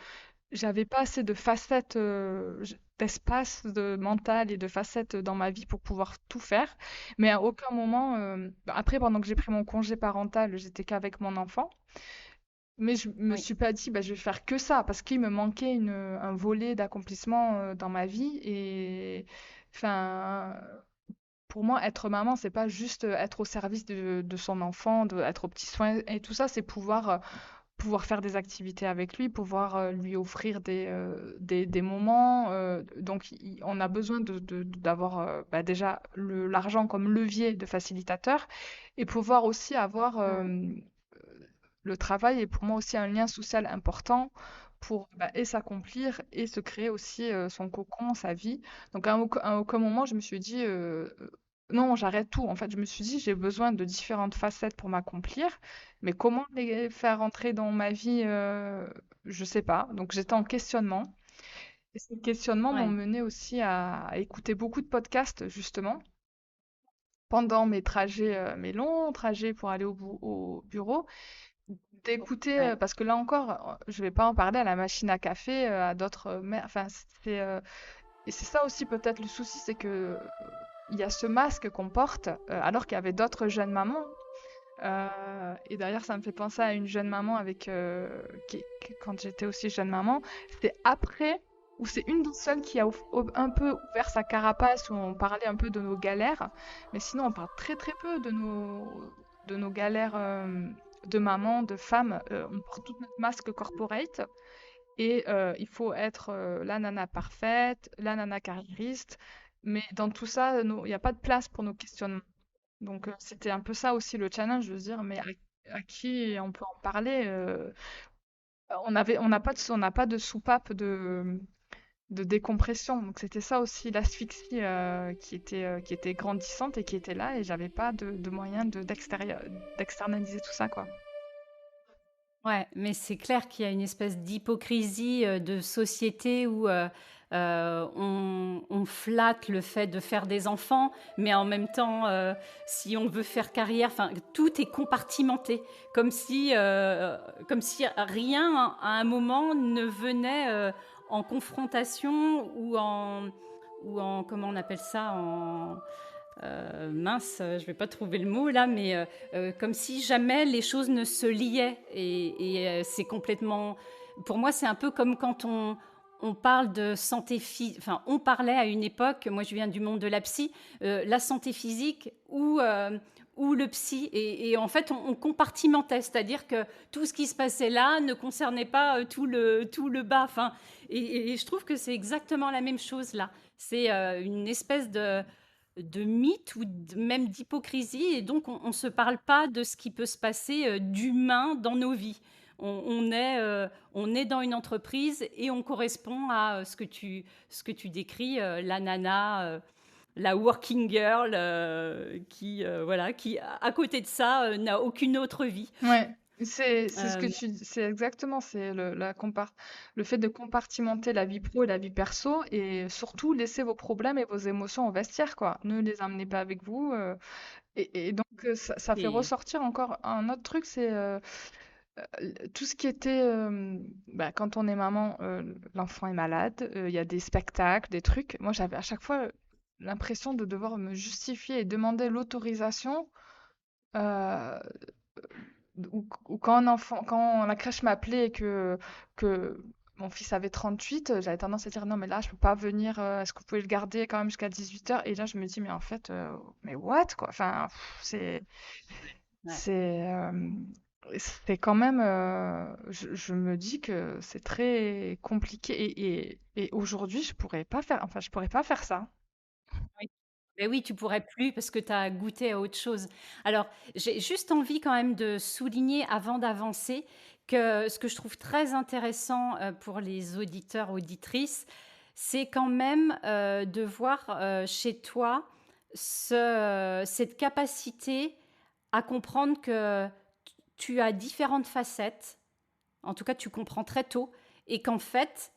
j'avais pas assez de facettes, d'espace de mental et de facettes dans ma vie pour pouvoir tout faire. Mais à aucun moment, après, pendant que j'ai pris mon congé parental, j'étais qu'avec mon enfant. Mais je me Oui. suis pas dit, bah, je vais faire que ça, parce qu'il me manquait un volet d'accomplissement dans ma vie. Et enfin, pour moi, être maman, c'est pas juste être au service de son enfant, être aux petits soins et tout ça, c'est pouvoir faire des activités avec lui, pouvoir lui offrir des moments. Donc, on a besoin d'avoir bah, déjà l'argent comme levier de facilitateur et pouvoir aussi avoir Mm. le travail est pour moi aussi un lien social important pour bah, et s'accomplir et se créer aussi son cocon, sa vie. Donc à aucun moment je me suis dit non, j'arrête tout. En fait, je me suis dit j'ai besoin de différentes facettes pour m'accomplir, mais comment les faire entrer dans ma vie, je sais pas. Donc j'étais en questionnement. Et ces questionnements m'ont Ouais. mené aussi à écouter beaucoup de podcasts justement pendant mes trajets, mes longs trajets pour aller au bureau. D'écouter, Ouais. parce que là encore, je vais pas en parler à la machine à café, à d'autres mères. Enfin, et c'est ça aussi peut-être le souci, c'est que il y a ce masque qu'on porte, alors qu'il y avait d'autres jeunes mamans. Et d'ailleurs, ça me fait penser à une jeune maman quand j'étais aussi jeune maman, c'était après, ou c'est une des seules qui a un peu ouvert sa carapace, où on parlait un peu de nos galères, mais sinon on parle très très peu de nos galères de maman, de femme. On porte tout notre masque corporate, et il faut être la nana parfaite, la nana carriériste, mais dans tout ça, il n'y a pas de place pour nos questionnements. Donc, c'était un peu ça aussi le challenge, de se dire, mais à qui on peut en parler? On n'a pas de soupape de décompression. Donc, c'était ça aussi l'asphyxie qui était grandissante et qui était là, et j'avais pas de moyen d'externaliser tout ça, quoi. Ouais, mais c'est clair qu'il y a une espèce d'hypocrisie de société où on flatte le fait de faire des enfants, mais en même temps, si on veut faire carrière, enfin, tout est compartimenté, comme si rien à un moment ne venait en confrontation comment on appelle ça, mince, je vais pas trouver le mot là, mais comme si jamais les choses ne se liaient. C'est complètement. Pour moi, c'est un peu comme quand on parle de santé physique. Enfin, on parlait à une époque, moi je viens du monde de la psy, la santé physique ou le psy. Et en fait, on compartimentait, c'est-à-dire que tout ce qui se passait là ne concernait pas tout le bas. Enfin, et je trouve que c'est exactement la même chose là. C'est une espèce de mythe ou même d'hypocrisie, et donc on ne se parle pas de ce qui peut se passer d'humain dans nos vies. On est dans une entreprise et on correspond à ce que tu décris, la nana, la working girl voilà, qui à côté de ça n'a aucune autre vie. Ouais, c'est ce que Euh, tu dis, c'est exactement, le fait de compartimenter la vie pro et la vie perso, et surtout laisser vos problèmes et vos émotions au vestiaire, quoi. Ne les amenez pas avec vous. Et donc ça fait et ressortir encore un autre truc, c'est tout ce qui était bah, quand on est maman, l'enfant est malade, il y a des spectacles, des trucs. Moi, j'avais à chaque fois l'impression de devoir me justifier et demander l'autorisation. euh, ou quand quand la crèche m'appelait et que mon fils avait 38, j'avais tendance à dire non, mais là, je peux pas venir, est-ce que vous pouvez le garder quand même jusqu'à 18 h? Et là, je me dis, mais en fait, mais what, quoi? Enfin, ouais. c'est, c'est quand même, je me dis que c'est très compliqué, et aujourd'hui, je pourrais pas faire ça. Oui. Mais oui, tu pourrais plus parce que tu as goûté à autre chose. Alors, j'ai juste envie quand même de souligner avant d'avancer que ce que je trouve très intéressant pour les auditeurs, auditrices, c'est quand même de voir chez toi cette capacité à comprendre que tu as différentes facettes. En tout cas, tu comprends très tôt, et qu'en fait,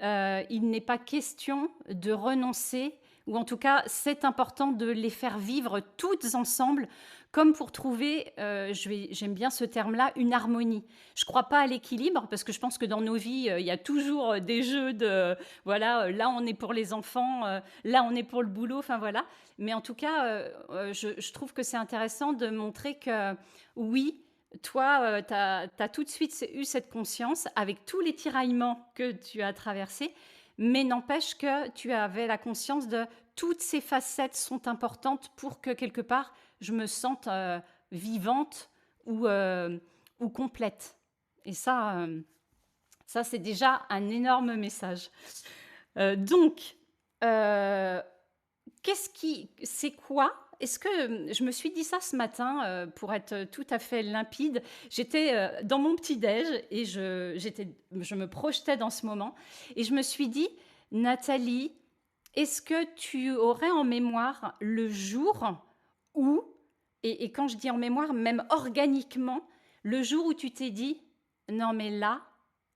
il n'est pas question de renoncer, ou en tout cas, c'est important de les faire vivre toutes ensemble, comme pour trouver, j'aime bien ce terme-là, une harmonie. Je ne crois pas à l'équilibre, parce que je pense que dans nos vies, il y a toujours des jeux de, voilà, là on est pour les enfants, là on est pour le boulot, enfin voilà. Mais en tout cas, je trouve que c'est intéressant de montrer que oui, toi, tu as tout de suite eu cette conscience avec tous les tiraillements que tu as traversés, mais n'empêche que tu avais la conscience de toutes ces facettes sont importantes pour que quelque part je me sente vivante ou complète. Et ça c'est déjà un énorme message. Donc, euh, c'est quoi? Est-ce que je me suis dit ça ce matin pour être tout à fait limpide? J'étais dans mon petit-déj et je me projetais dans ce moment et je me suis dit, Nathalie, est-ce que tu aurais en mémoire le jour où, et quand je dis en mémoire, même organiquement, le jour où tu t'es dit, non mais là,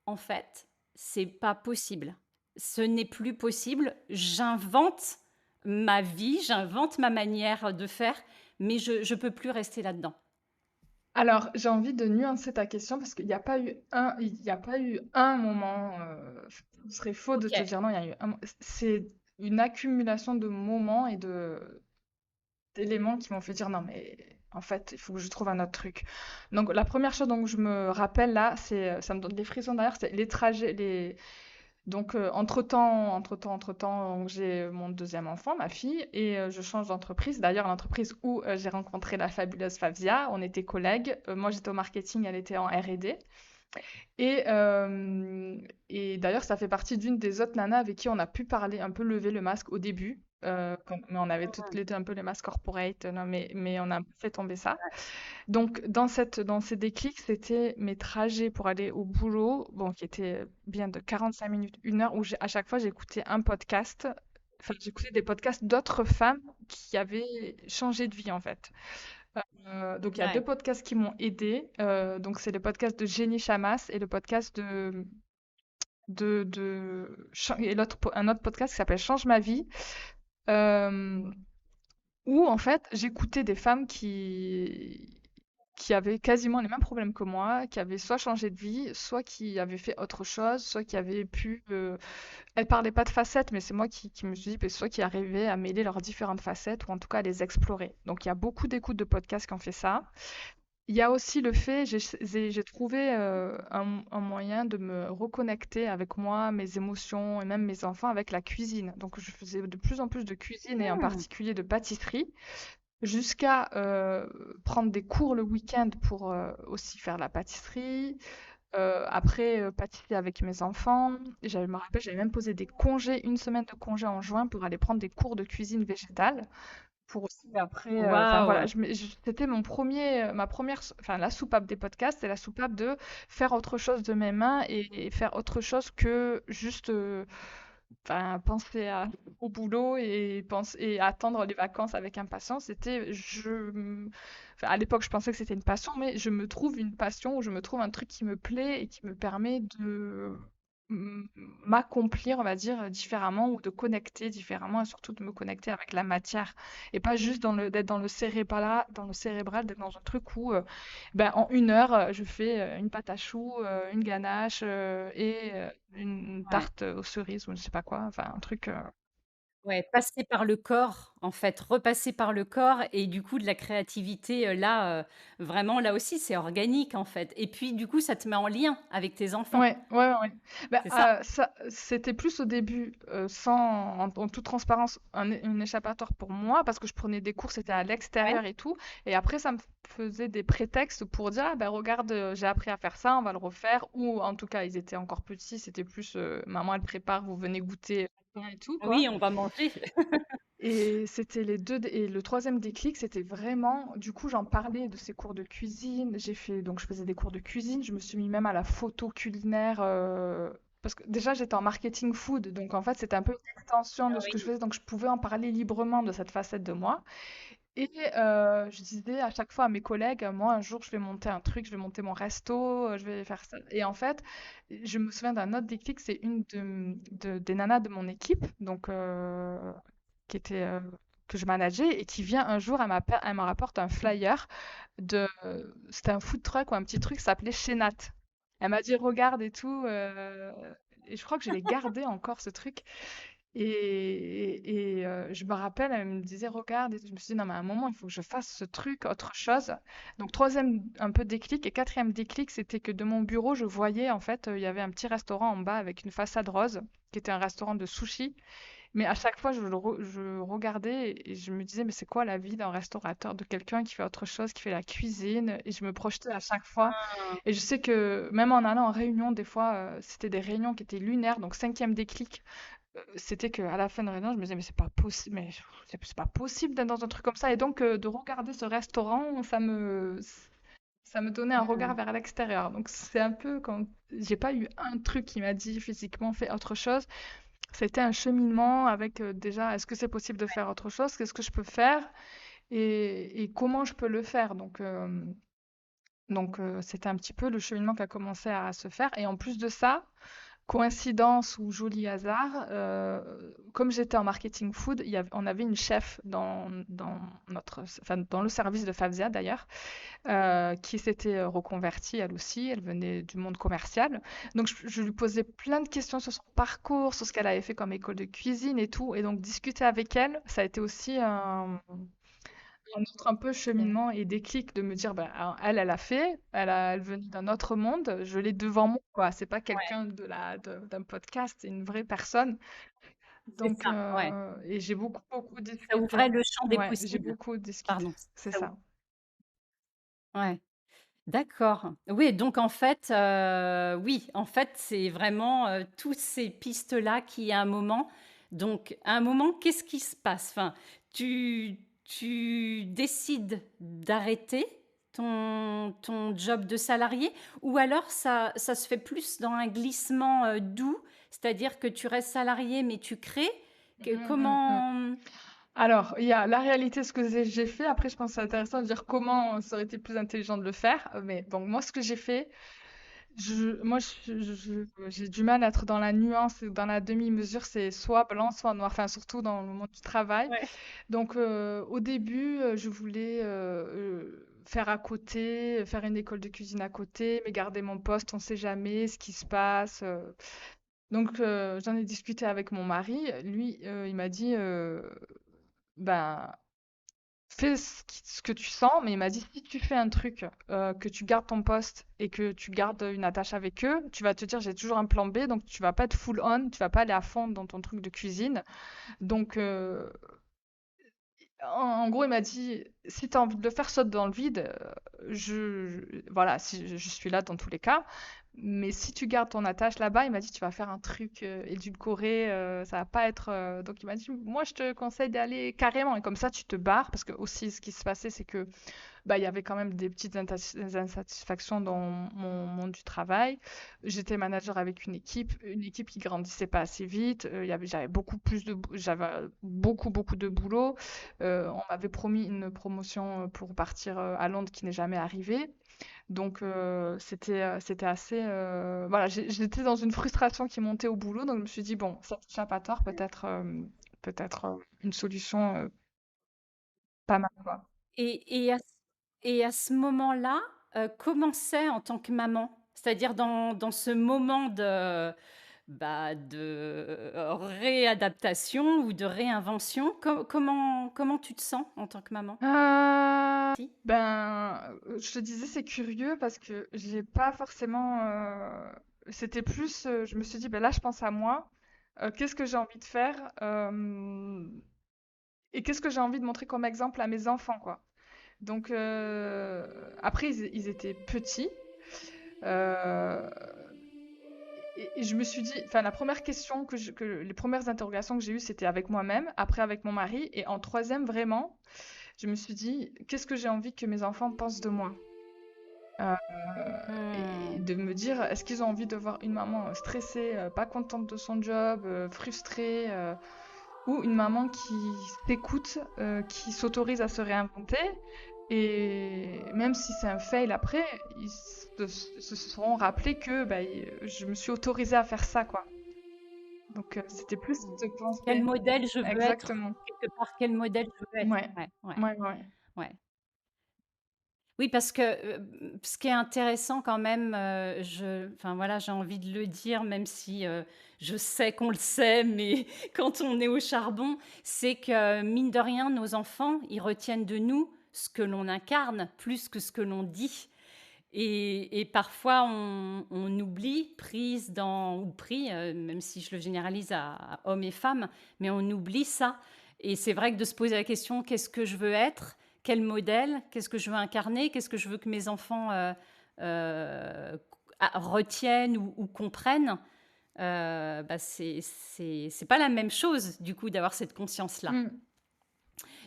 en fait, c'est pas possible. Ce n'est plus possible. J'invente ma vie, j'invente ma manière de faire, mais je peux plus rester là-dedans. Alors, j'ai envie de nuancer ta question parce qu'il n'y a pas eu il y a pas eu un moment. Ce serait faux de Ok. te dire non. Il y a eu c'est une accumulation de moments et de d'éléments qui m'ont fait dire non, mais en fait, il faut que je trouve un autre truc. Donc, la première chose dont je me rappelle là, ça me donne des frissons d'ailleurs, c'est les trajets, donc, entre-temps, j'ai mon deuxième enfant, ma fille, et je change d'entreprise. D'ailleurs, l'entreprise où j'ai rencontré la fabuleuse Favia, on était collègues. Moi, j'étais au marketing, elle était en R&D. Et d'ailleurs, ça fait partie d'une des autres nanas avec qui on a pu parler, un peu lever le masque au début. Mais on avait toutes les deux un peu les masques corporate, non, mais on a fait tomber ça. Donc, dans ces déclics, c'était mes trajets pour aller au boulot, bon, qui étaient bien de 45 minutes, 1 heure, où à chaque fois, j'écoutais un podcast. Enfin, j'écoutais des podcasts d'autres femmes qui avaient changé de vie, en fait. Donc, il y a deux Ouais. podcasts qui m'ont aidée. Donc, c'est le podcast de Jenny Chamas et le podcast et un autre podcast qui s'appelle Change ma vie. euh, Où en fait j'écoutais des femmes qui avaient quasiment les mêmes problèmes que moi, qui avaient soit changé de vie, soit qui avaient fait autre chose, soit qui avaient pu... Elles parlaient pas de facettes, mais c'est moi qui me suis dit, soit qui arrivaient à mêler leurs différentes facettes, ou en tout cas à les explorer. Donc il y a beaucoup d'écoutes de podcasts qui ont fait ça. Il y a aussi le fait, j'ai trouvé un moyen de me reconnecter avec moi, mes émotions et même mes enfants avec la cuisine. Donc je faisais de plus en plus de cuisine et en Hmm. particulier de pâtisserie jusqu'à prendre des cours le week-end pour aussi faire la pâtisserie. Après, pâtisser avec mes enfants. Je me rappelle, j'avais même posé des congés, 1 semaine de congé en juin pour aller prendre des cours de cuisine végétale. Pour aussi après, enfin voilà, Waouh! c'était ma première, enfin la soupape des podcasts, c'est la soupape de faire autre chose de mes mains et faire autre chose que juste enfin, penser au boulot et attendre les vacances avec impatience. Enfin, à l'époque, je pensais que c'était une passion, mais je me trouve une passion où je me trouve un truc qui me plaît et qui me permet de m- m'accomplir, on va dire, différemment ou de connecter différemment et surtout de me connecter avec la matière et pas juste d'être dans le cérébral, d'être dans un truc où ben, en 1 heure, je fais une pâte à choux, une ganache et une Ouais. tarte aux cerises ou je ne sais pas quoi, enfin un truc. Ouais, passer par le corps, en fait, repasser par le corps et du coup de la créativité, là, vraiment, là aussi, c'est organique, en fait. Et puis, du coup, ça te met en lien avec tes enfants, Ouais, ouais, ouais. Bah, c'est ça? ça, c'était plus au début, en toute transparence, un échappatoire pour moi, parce que je prenais des cours, c'était à Ouais. l'extérieur et tout. Et après, ça me faisait des prétextes pour dire, ah ben regarde, j'ai appris à faire ça, on va le refaire. Ou en tout cas, ils étaient encore petits, c'était plus, maman, elle prépare, vous venez goûter et tout, quoi. Oui, on va manger. Et c'était les deux, et le troisième déclic, c'était vraiment, du coup, j'en parlais de ces cours de cuisine. Donc je faisais des cours de cuisine. Je me suis mis même à la photo culinaire, parce que déjà j'étais en marketing food, donc en fait c'était un peu une extension de Ah ce que je oui. faisais, donc je pouvais en parler librement de cette facette de moi. Et je disais à chaque fois à mes collègues, moi un jour je vais monter un truc, je vais monter mon resto, je vais faire ça. Et en fait, je me souviens d'un autre déclic, c'est une des nanas de mon équipe, donc qui était que je manageais et qui vient un jour, elle me rapporte un flyer c'était un food truck ou un petit truc, ça s'appelait Chénat. Elle m'a dit regarde et tout, et je crois que je l'ai gardé encore ce truc. Je me rappelle, elle me disait regarde, et je me suis dit non mais à un moment il faut que je fasse ce truc, autre chose. Donc troisième un peu déclic et quatrième déclic, c'était que de mon bureau je voyais en fait il y avait un petit restaurant en bas avec une façade rose qui était un restaurant de sushi. Mais à chaque fois, je regardais et je me disais, mais c'est quoi la vie d'un restaurateur, de quelqu'un qui fait autre chose, qui fait la cuisine? Et je me projetais à chaque fois. Ah, Et je sais que même en allant en réunion, des fois, c'était des réunions qui étaient lunaires. Donc, cinquième déclic, c'était qu'à la fin de réunion, je me disais, mais c'est pas possible, mais c'est pas possible d'être dans un truc comme ça. Et donc, de regarder ce restaurant, ça me donnait un regard hmm. vers l'extérieur. Donc, c'est un peu quand j'ai pas eu un truc qui m'a dit physiquement, fais autre chose. C'était un cheminement avec déjà, est-ce que c'est possible de faire autre chose? Qu'est-ce que je peux faire? Et comment je peux le faire? Donc, c'était un petit peu le cheminement qui a commencé à se faire. Et en plus de ça, coïncidence ou joli hasard, comme j'étais en marketing food, on avait une chef enfin, dans le service de Fabsia d'ailleurs, qui s'était reconvertie elle aussi. Elle venait du monde commercial. Donc je lui posais plein de questions sur son parcours, sur ce qu'elle avait fait comme école de cuisine et tout. Et donc discuter avec elle, ça a été aussi un autre un peu Ok. cheminement et déclic de me dire, bah, alors, elle a fait, elle venait d'un autre monde, je l'ai devant moi, quoi. C'est pas Ouais, quelqu'un d'un podcast, c'est une vraie personne. c'est Donc, ça, ouais. et j'ai beaucoup, beaucoup Ça discuté. ouvrait le champ des Ouais, j'ai possibles. beaucoup discuté. Pardon. C'est Ça ça. Ouais, d'accord. Oui, donc en fait, oui, en fait, c'est vraiment toutes ces pistes-là qui, à un moment, donc à un moment, qu'est-ce qui se passe? Enfin, tu décides d'arrêter ton job de salarié, ou alors ça se fait plus dans un glissement doux, c'est-à-dire que tu restes salarié mais tu crées. Mm, mm, mm. Comment? Alors, il y a la réalité, ce que j'ai fait. Après, je pense que c'est intéressant de dire comment ça aurait été plus intelligent de le faire. Mais bon, moi, ce que j'ai fait, moi, j'ai du mal à être dans la nuance et dans la demi-mesure. C'est soit blanc, soit noir. Enfin, surtout dans le monde du travail. Ouais. Donc, au début, je voulais faire à côté, faire une école de cuisine à côté, mais garder mon poste. On ne sait jamais ce qui se passe. Donc, j'en ai discuté avec mon mari. Lui, il m'a dit, ben, fais ce que tu sens, mais il m'a dit, si tu fais un truc, que tu gardes ton poste et que tu gardes une attache avec eux, tu vas te dire, j'ai toujours un plan B, donc tu vas pas être full on, tu vas pas aller à fond dans ton truc de cuisine. Donc, en gros, il m'a dit, si tu as envie de le faire, saute dans le vide. Voilà, si je suis là dans tous les cas. Mais si tu gardes ton attache là-bas, il m'a dit, tu vas faire un truc édulcoré, ça va pas être. Donc il m'a dit, moi je te conseille d'aller carrément. Et comme ça, tu te barres. Parce que aussi, ce qui se passait, c'est que bah, il y avait quand même des petites insatisfactions dans mon monde du travail. J'étais manager avec une équipe qui grandissait pas assez vite. J'avais beaucoup, beaucoup de boulot. On m'avait promis une promotion pour partir à Londres qui n'est jamais arrivée. Donc, c'était assez. Voilà, j'étais dans une frustration qui montait au boulot. Donc, je me suis dit, bon, ça touche pas tort, peut-être une solution pas mal, quoi. Et à ce moment-là, comment c'est en tant que maman? C'est-à-dire dans ce moment de réadaptation ou de réinvention, comment tu te sens en tant que maman? Si. Je te disais, c'est curieux parce que j'ai pas forcément. C'était plus. Je me suis dit, ben là, je pense à moi. Qu'est-ce que j'ai envie de faire? Et qu'est-ce que j'ai envie de montrer comme exemple à mes enfants, quoi. Donc, après, ils étaient petits. Euh, et je me suis dit, enfin, la première question les premières interrogations que j'ai eues, c'était avec moi-même, après avec mon mari, et en troisième, vraiment, je me suis dit, qu'est-ce que j'ai envie que mes enfants pensent de moi? Euh, et Hmm. de me dire, est-ce qu'ils ont envie de voir une maman stressée, pas contente de son job, frustrée, ou une maman qui s'écoute, qui s'autorise à se réinventer. Et même si c'est un fail après, ils se seront rappelés que bah, je me suis autorisée à faire ça, quoi. Donc c'était plus de Quel penser. modèle je veux être? Exactement. Quelque part, quel modèle je veux être? Ouais. Ouais, ouais, Ouais, ouais. ouais. Oui, parce que, ce qui est intéressant quand même, enfin voilà, j'ai envie de le dire, même si, je sais qu'on le sait, mais quand on est au charbon, c'est que mine de rien, nos enfants, ils retiennent de nous ce que l'on incarne plus que ce que l'on dit. Et parfois, on oublie, prise dans, ou pris, même si je le généralise à hommes et femmes, mais on oublie ça. Et c'est vrai que de se poser la question, qu'est-ce que je veux être? Quel modèle? Qu'est-ce que je veux incarner? Qu'est-ce que je veux que mes enfants euh, retiennent ou comprennent? Bah c'est pas la même chose, du coup, d'avoir cette conscience-là. Mm.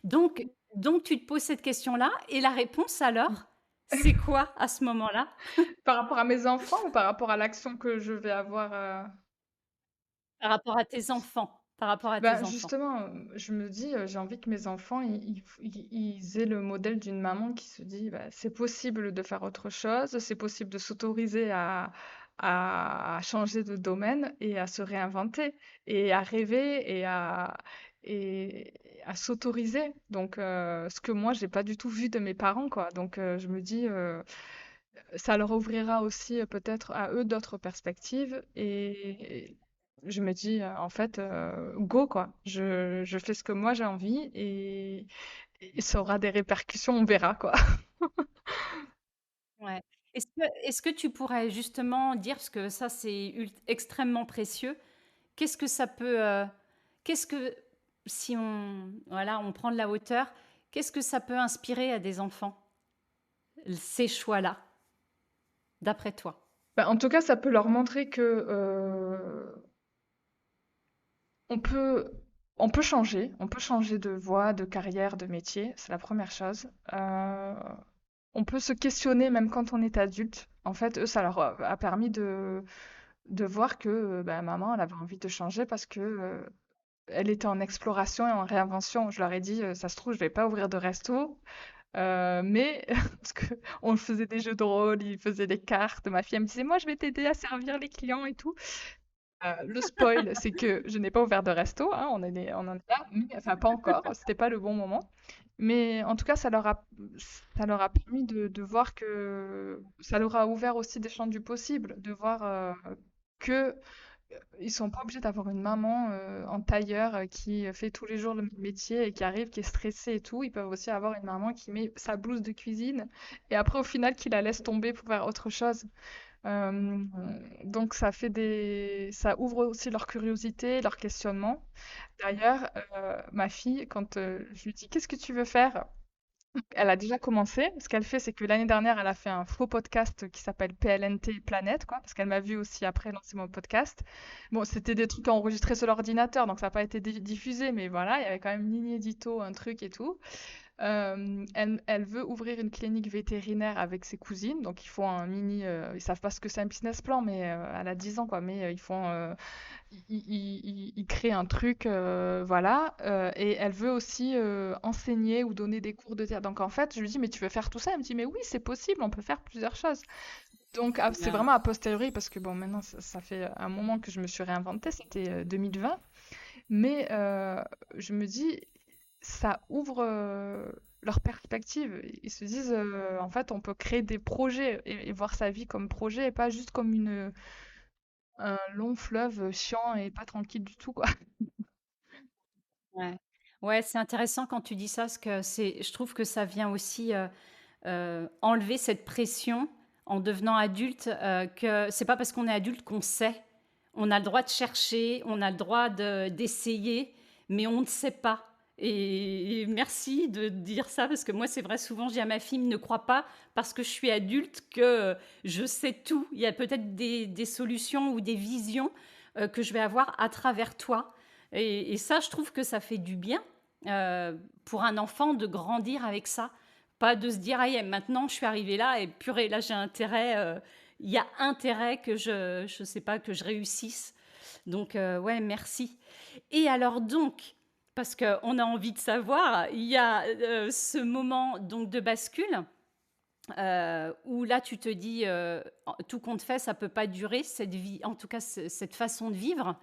Donc, donc, tu te poses cette question-là, et la réponse alors, c'est quoi à ce moment-là? Par rapport à mes enfants ou par rapport à l'action que je vais avoir Par rapport à tes enfants, par rapport à Ben tes enfants. justement, je me dis, j'ai envie que mes enfants, ils aient le modèle d'une maman qui se dit, bah, c'est possible de faire autre chose, c'est possible de s'autoriser à changer de domaine et à se réinventer et à rêver et à s'autoriser. Donc, ce que moi, j'ai pas du tout vu de mes parents, quoi. Donc, je me dis, ça leur ouvrira aussi peut-être à eux d'autres perspectives et je me dis en fait go quoi. Je fais ce que moi j'ai envie et ça aura des répercussions, on verra quoi. Ouais. Est-ce que tu pourrais justement dire, parce que ça c'est extrêmement précieux, qu'est-ce que ça peut, qu'est-ce que, si on, voilà, on prend de la hauteur, qu'est-ce que ça peut inspirer à des enfants, ces choix-là, d'après toi? Ben, en tout cas, ça peut leur montrer que on peut on peut changer de voie, de carrière, de métier, c'est la première chose. On peut se questionner même quand on est adulte. En fait, eux, ça leur a permis de voir que bah, maman, elle avait envie de changer parce que elle était en exploration et en réinvention. Je leur ai dit, ça se trouve, je vais pas ouvrir de resto, mais parce que on faisait des jeux de rôle, ils faisaient des cartes. Ma fille elle me disait, moi, je vais t'aider à servir les clients et tout. Le spoil, c'est que je n'ai pas ouvert de resto, hein, on en est là, mais, enfin pas encore, c'était pas le bon moment. Mais en tout cas, ça leur a permis de voir que ça leur a ouvert aussi des champs du possible, de voir que ils sont pas obligés d'avoir une maman en tailleur qui fait tous les jours le même métier et qui arrive, qui est stressée et tout. Ils peuvent aussi avoir une maman qui met sa blouse de cuisine et après au final qui la laisse tomber pour faire autre chose. Euh, donc ça ouvre aussi leur curiosité, leur questionnement. D'ailleurs, ma fille, quand je lui dis qu'est-ce que tu veux faire? Elle a déjà commencé. Ce qu'elle fait, c'est que l'année dernière, elle a fait un faux podcast qui s'appelle PLNT Planète, quoi, parce qu'elle m'a vu aussi après lancer mon podcast. Bon, c'était des trucs enregistrés sur l'ordinateur, donc ça n'a pas été diffusé, mais voilà, il y avait quand même une ligne édito, un truc et tout. Elle veut ouvrir une clinique vétérinaire avec ses cousines, donc ils font un mini. Ils savent pas ce que c'est un business plan, mais elle a 10 ans quoi. Mais ils font, ils créent un truc, voilà. Et elle veut aussi enseigner ou donner des cours de théâtre. Donc en fait, je lui dis mais tu veux faire tout ça? Elle me dit mais oui c'est possible, on peut faire plusieurs choses. Donc c'est Bien. vraiment a posteriori parce que bon maintenant ça fait un moment que je me suis réinventée, c'était 2020. Mais je me dis ça ouvre leur perspective. Ils se disent, en fait, on peut créer des projets et voir sa vie comme projet et pas juste comme un long fleuve chiant et pas tranquille du tout, quoi. Ouais. Ouais, c'est intéressant quand tu dis ça, parce que je trouve que ça vient aussi enlever cette pression en devenant adulte, que c'est pas parce qu'on est adulte qu'on sait. On a le droit de chercher, on a le droit d'essayer, mais on ne sait pas. Et merci de dire ça parce que moi, c'est vrai, souvent, je dis à ma fille, ne crois pas parce que je suis adulte que je sais tout. Il y a peut-être des solutions ou des visions que je vais avoir à travers toi. Et ça, je trouve que ça fait du bien euh, pour un enfant de grandir avec ça. Pas de se dire, ah, maintenant, je suis arrivée là et purée, là, j'ai intérêt. Il y a intérêt que je sais pas, que je réussisse. Donc, ouais, merci. Et alors donc, parce qu'on a envie de savoir, il y a ce moment donc de bascule où là tu te dis tout compte fait, ça peut pas durer cette vie, en tout cas cette façon de vivre.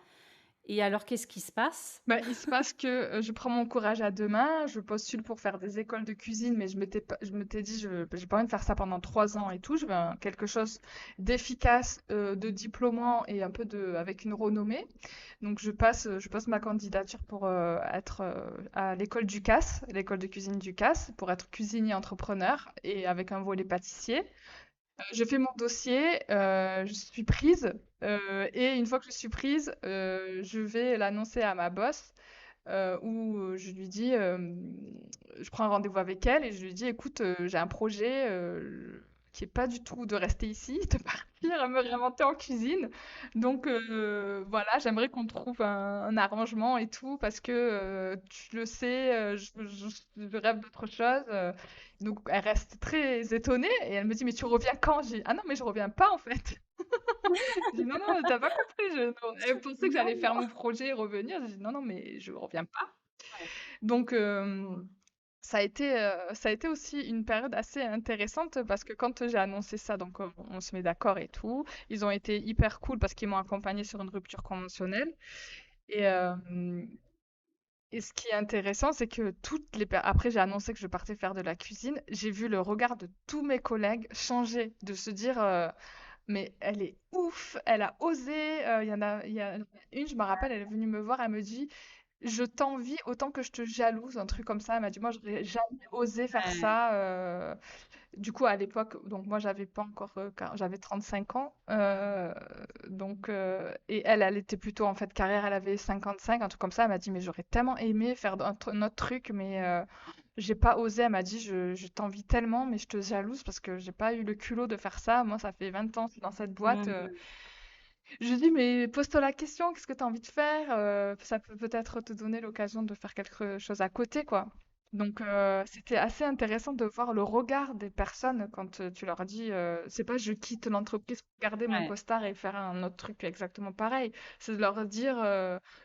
Et alors qu'est-ce qui se passe? Bah, il se passe que je prends mon courage à deux mains, je postule pour faire des écoles de cuisine, mais je m'étais dit, j'ai pas envie de faire ça pendant 3 ans et tout, je veux quelque chose d'efficace, de diplômant et un peu avec une renommée. Donc je passe ma candidature pour être à l'école du CAS, l'école de cuisine du CAS, pour être cuisinier entrepreneur et avec un volet pâtissier. Je fais mon dossier, je suis prise, et une fois que je suis prise, je vais l'annoncer à ma boss, où je lui dis, je prends un rendez-vous avec elle et je lui dis: «Écoute, j'ai un projet, qui est pas du tout de rester ici, de partir me réinventer en cuisine. Donc voilà, j'aimerais qu'on trouve un arrangement et tout parce que, tu le sais, je rêve d'autre chose», donc elle reste très étonnée et elle me dit: «Mais tu reviens quand?» J'ai dit: «Ah non, mais je reviens pas en fait». J'ai dit: «Non, non, tu pas compris, je non». Elle pensait que j'allais faire mon projet et revenir. J'ai dit: «Non, non, mais je reviens pas». Donc ça a été aussi une période assez intéressante parce que quand j'ai annoncé ça, donc on se met d'accord et tout, ils ont été hyper cool parce qu'ils m'ont accompagnée sur une rupture conventionnelle et hem et ce qui est intéressant, c'est que après j'ai annoncé que je partais faire de la cuisine, j'ai vu le regard de tous mes collègues changer, de se dire, «Mais elle est ouf, elle a osé», il y a une, je me rappelle, elle est venue me voir, elle me dit: «Je t'envie autant que je te jalouse», un truc comme ça. Elle m'a dit: «Moi, j'aurais jamais osé faire Ouais, ça». Du coup, à l'époque, donc moi, j'avais pas encore, j'avais 35 ans. Donc, et elle était plutôt en fait carrière, elle avait 55, un truc comme ça. Elle m'a dit: «Mais j'aurais tellement aimé faire un autre truc, mais j'ai pas osé». Elle m'a dit: Je t'envie tellement, mais je te jalouse parce que j'ai pas eu le culot de faire ça. Moi, ça fait 20 ans que je suis dans cette boîte. mm, Je lui dis: «Mais pose-toi la question, qu'est-ce que tu as envie de faire? Ça peut peut-être te donner l'occasion de faire quelque chose à côté, quoi». Donc c'était assez intéressant de voir le regard des personnes quand, tu leur dis, c'est pas: «Je quitte l'entreprise pour garder mon ouais, costard et faire un autre truc exactement pareil». C'est de leur dire,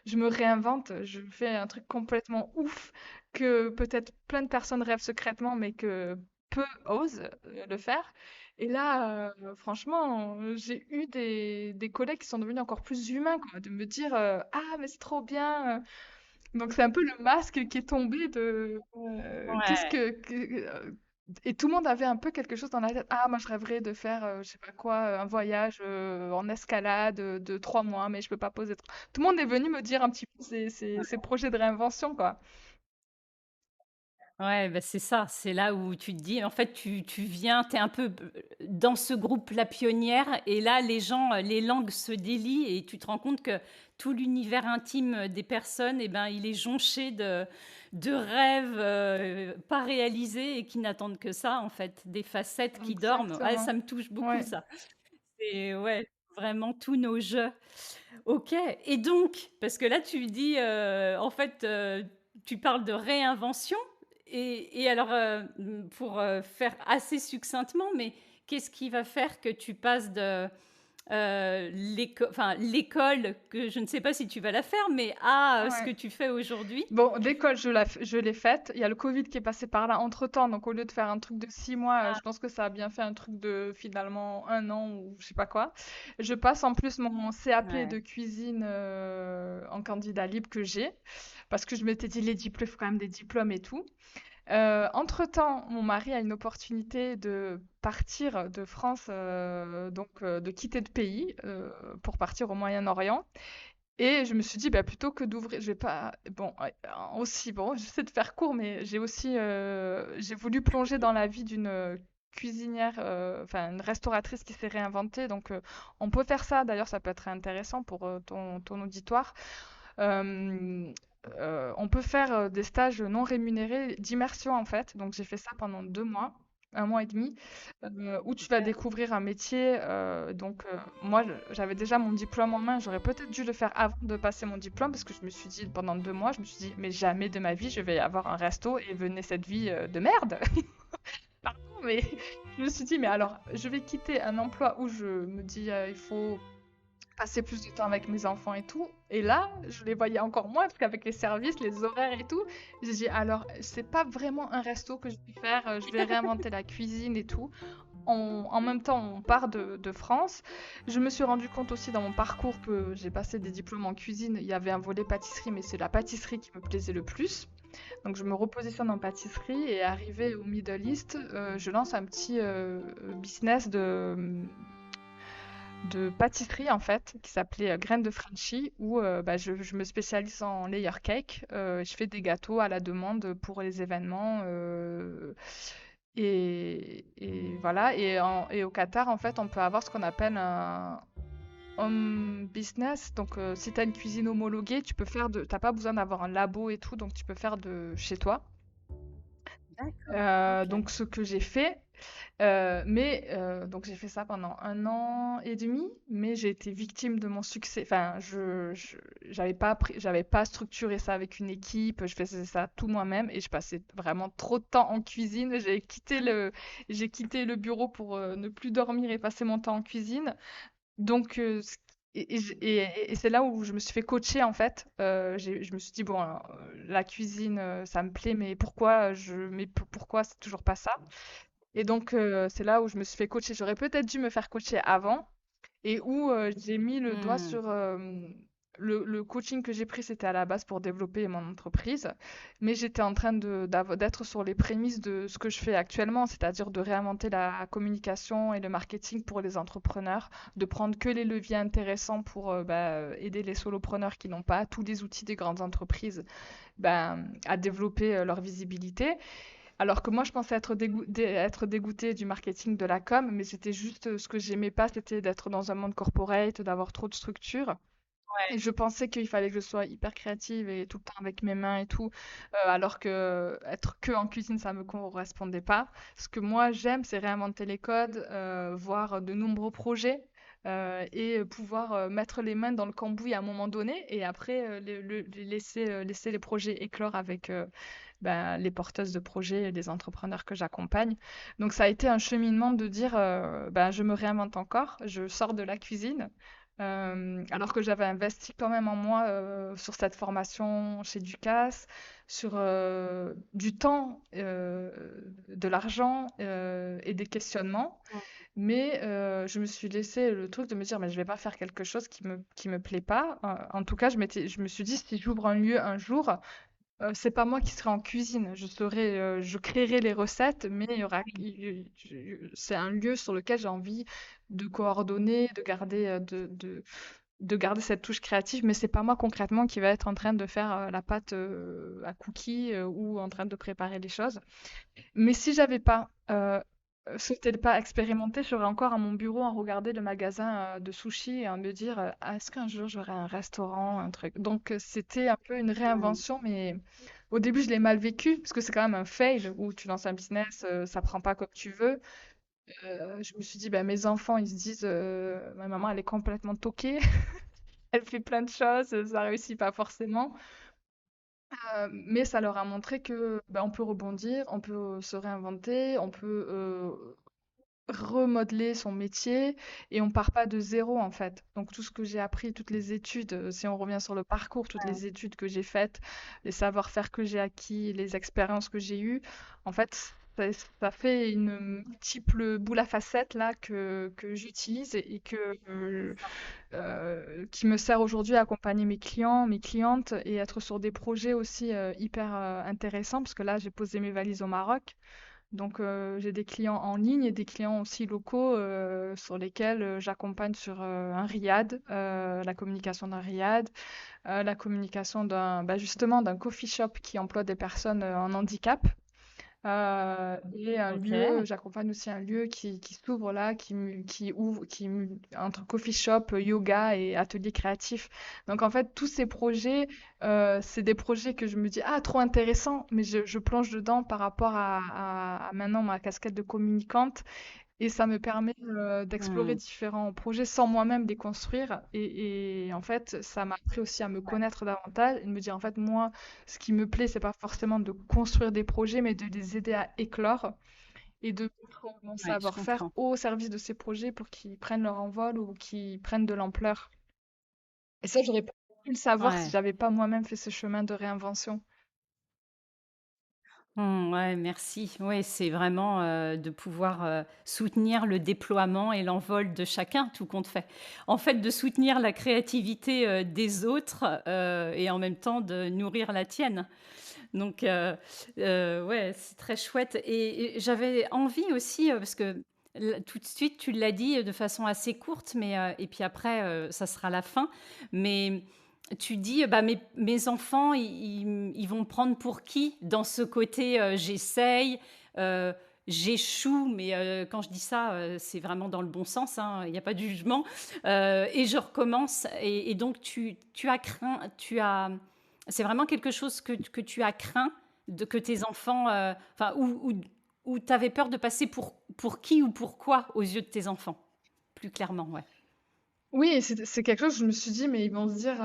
«Je me réinvente, je fais un truc complètement ouf que peut-être plein de personnes rêvent secrètement, mais que peu osent, le faire». Et là, franchement, j'ai eu des collègues qui sont devenus encore plus humains, quoi, de me dire, «Ah mais c'est trop bien», donc c'est un peu le masque qui est tombé de, qu'est-ce ouais. et tout le monde avait un peu quelque chose dans la tête: «Ah moi je rêverais de faire, je sais pas quoi, un voyage, en escalade, de 3 mois, mais je peux pas poser trop». Tout le monde est venu me dire un petit peu ses projets de réinvention, quoi. Ouais, bah, c'est ça, c'est là où tu te dis, en fait, tu viens, tu es un peu dans ce groupe La Pionnière, et là, les gens, les langues se délient, et tu te rends compte que tout l'univers intime des personnes, eh ben, il est jonché de rêves pas réalisés et qui n'attendent que ça, en fait, des facettes qui dorment. Ouais, Exactement. ça me touche beaucoup, Ouais. ça. C'est ouais, vraiment tous nos jeux. OK, et donc, parce que là tu dis, en fait, tu parles de réinvention, et alors, pour, faire assez succinctement, mais qu'est-ce qui va faire que tu passes de, l'école que je ne sais pas si tu vas la faire, mais à, ce que Ouais. tu fais aujourd'hui? Bon, l'école, je l'ai faite. Il y a le Covid qui est passé par là entre-temps. Donc, au lieu de faire un truc de 6 mois, je pense que ça a bien fait un truc de finalement un an ou je sais pas quoi. Je passe en plus mon CAP Ouais, de cuisine en candidat libre que j'ai. Parce que je m'étais dit, les diplômes, il faut quand même des diplômes et tout. Entre-temps, mon mari a une opportunité de partir de France, donc de quitter le pays pour partir au Moyen-Orient. Et je me suis dit, bah, plutôt que d'ouvrir, je vais pas, bon, ouais, aussi, bon, j'essaie de faire court, mais j'ai aussi, j'ai voulu plonger dans la vie d'une cuisinière, enfin, une restauratrice qui s'est réinventée. Donc, on peut faire ça. D'ailleurs, ça peut être intéressant pour ton auditoire. Euh, on peut faire des stages non rémunérés d'immersion en fait. Donc j'ai fait ça pendant 2 mois, 1 mois et demi, où tu vas découvrir un métier. Moi, j'avais déjà mon diplôme en main. J'aurais peut-être dû le faire avant de passer mon diplôme parce que je me suis dit pendant 2 mois, je me suis dit mais jamais de ma vie je vais avoir un resto et venez cette vie de merde. Pardon, mais je me suis dit mais alors je vais quitter un emploi où je me dis il faut passer plus de temps avec mes enfants et tout. Et là, je les voyais encore moins parce qu'avec les services, les horaires et tout, j'ai dit alors, c'est pas vraiment un resto que je vais faire, je vais réinventer la cuisine et tout. En même temps, on part de France. Je me suis rendu compte aussi dans mon parcours que j'ai passé des diplômes en cuisine. Il y avait un volet pâtisserie, mais c'est la pâtisserie qui me plaisait le plus. Donc je me repositionne en pâtisserie et arrivé au Middle East, je lance un petit business de pâtisserie en fait qui s'appelait Graines de Frenchy où je me spécialise en layer cake. Je fais des gâteaux à la demande pour les événements et voilà. Et au Qatar en fait on peut avoir ce qu'on appelle un home business. Donc si tu as une cuisine homologuée, tu peux faire t'as pas besoin d'avoir un labo et tout, donc tu peux faire de chez toi. D'accord, ok. Donc ce que j'ai fait, donc j'ai fait ça pendant 1 an et demi, mais j'ai été victime de mon succès. Enfin, j'avais pas structuré ça avec une équipe. Je faisais ça tout moi-même et je passais vraiment trop de temps en cuisine. J'ai quitté le bureau pour ne plus dormir et passer mon temps en cuisine. Donc, et c'est là où je me suis fait coacher en fait. Je me suis dit, bon, la cuisine, ça me plaît, mais pourquoi c'est toujours pas ça? Et donc, c'est là où je me suis fait coacher. J'aurais peut-être dû me faire coacher avant et où j'ai mis le doigt Hmm. sur le coaching que j'ai pris, c'était à la base pour développer mon entreprise, mais j'étais en train d'être sur les prémices de ce que je fais actuellement, c'est-à-dire de réinventer la communication et le marketing pour les entrepreneurs, de prendre que les leviers intéressants pour aider les solopreneurs qui n'ont pas tous les outils des grandes entreprises à développer leur visibilité. Alors que moi, je pensais être dégoûtée du marketing de la com, mais c'était juste ce que j'aimais pas, c'était d'être dans un monde corporate, d'avoir trop de structure. Et je pensais qu'il fallait que je sois hyper créative et tout le temps avec mes mains et tout, alors que être que en cuisine, ça me correspondait pas. Ce que moi j'aime, c'est réinventer les codes, voir de nombreux projets et pouvoir mettre les mains dans le cambouis à un moment donné et après laisser les projets éclore avec les porteuses de projets et les entrepreneurs que j'accompagne. Donc ça a été un cheminement de dire, je me réinvente encore, je sors de la cuisine. Alors que j'avais investi quand même en moi sur cette formation chez Ducasse, sur du temps, de l'argent et des questionnements. Mais je me suis laissé le truc de me dire, mais je vais pas faire quelque chose qui me plaît pas. En tout cas, je me suis dit, si j'ouvre un lieu un jour, c'est pas moi qui serai en cuisine. Je créerai les recettes, mais il y aura, c'est un lieu sur lequel j'ai envie de coordonner, de garder cette touche créative, mais c'est pas moi concrètement qui va être en train de faire la pâte à cookies ou en train de préparer les choses. Mais si j'avais pas sauté le pas, expérimenté, j'aurais encore à mon bureau à regarder le magasin de sushi et à me dire ah, est-ce qu'un jour j'aurai un restaurant, un truc. Donc c'était un peu une Hmm. réinvention, mais au début je l'ai mal vécu parce que c'est quand même un fail où tu lances un business, ça prend pas comme tu veux. Je me suis dit bah, mes enfants ils se disent ma maman elle est complètement toquée, elle fait plein de choses, ça réussit pas forcément. Mais ça leur a montré que on peut rebondir, on peut se réinventer, on peut remodeler son métier et on part pas de zéro en fait. Donc tout ce que j'ai appris, toutes les études, si on revient sur le parcours, toutes les études que j'ai faites, les savoir-faire que j'ai acquis, les expériences que j'ai eues, en fait, ça fait une multiple boule à facettes là que j'utilise et qui me sert aujourd'hui à accompagner mes clients, mes clientes et être sur des projets aussi hyper intéressants parce que là j'ai posé mes valises au Maroc. Donc, j'ai des clients en ligne et des clients aussi locaux sur lesquels j'accompagne sur un riad, la communication d'un riad, la communication justement d'un coffee shop qui emploie des personnes en handicap. Et un Ok. lieu, j'accompagne aussi un lieu qui s'ouvre là, qui ouvre, entre coffee shop, yoga et atelier créatif. Donc en fait, tous ces projets, c'est des projets que je me dis, ah, trop intéressant, mais je plonge dedans par rapport à maintenant ma casquette de communicante. Et ça me permet d'explorer Hmm. différents projets sans moi-même les construire. Et en fait, ça m'a appris aussi à me Ouais, connaître davantage et de me dire, en fait, moi, ce qui me plaît, c'est pas forcément de construire des projets, mais de les aider à éclore et de mettre mon ouais, je savoir-faire comprends. au service de ces projets pour qu'ils prennent leur envol ou qu'ils prennent de l'ampleur. Et ça, j'aurais pas pu le savoir si Ouais. j'avais pas moi-même fait ce chemin de réinvention. Ouais, merci. Ouais, c'est vraiment de pouvoir soutenir le déploiement et l'envol de chacun, tout compte fait. En fait, de soutenir la créativité des autres et en même temps de nourrir la tienne. Donc, ouais, c'est très chouette. Et j'avais envie aussi, parce que tout de suite, tu l'as dit de façon assez courte, mais, et puis après, ça sera la fin. Mais tu dis, bah, mes enfants, ils vont me prendre pour qui dans ce côté j'essaye, euh, j'échoue, mais quand je dis ça, c'est vraiment dans le bon sens, hein, il n'y a pas de jugement, et je recommence. Et donc, tu as craint, c'est vraiment quelque chose que tu as craint, que tes enfants, enfin, ou tu avais peur de passer pour qui ou pourquoi aux yeux de tes enfants, plus clairement, ouais. Oui, c'est quelque chose, je me suis dit, mais ils vont se dire,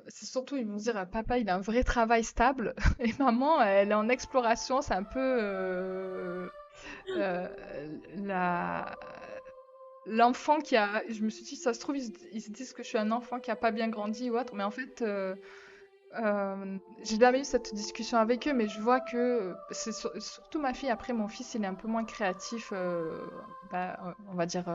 c'est surtout, ils vont se dire, papa, il a un vrai travail stable, et maman, elle est en exploration, c'est un peu euh, la, l'enfant qui a, je me suis dit, ça se trouve, ils se disent que je suis un enfant qui a pas bien grandi ou autre, mais en fait, j'ai jamais eu cette discussion avec eux, mais je vois que c'est surtout ma fille. Après, mon fils, il est un peu moins créatif, on va dire,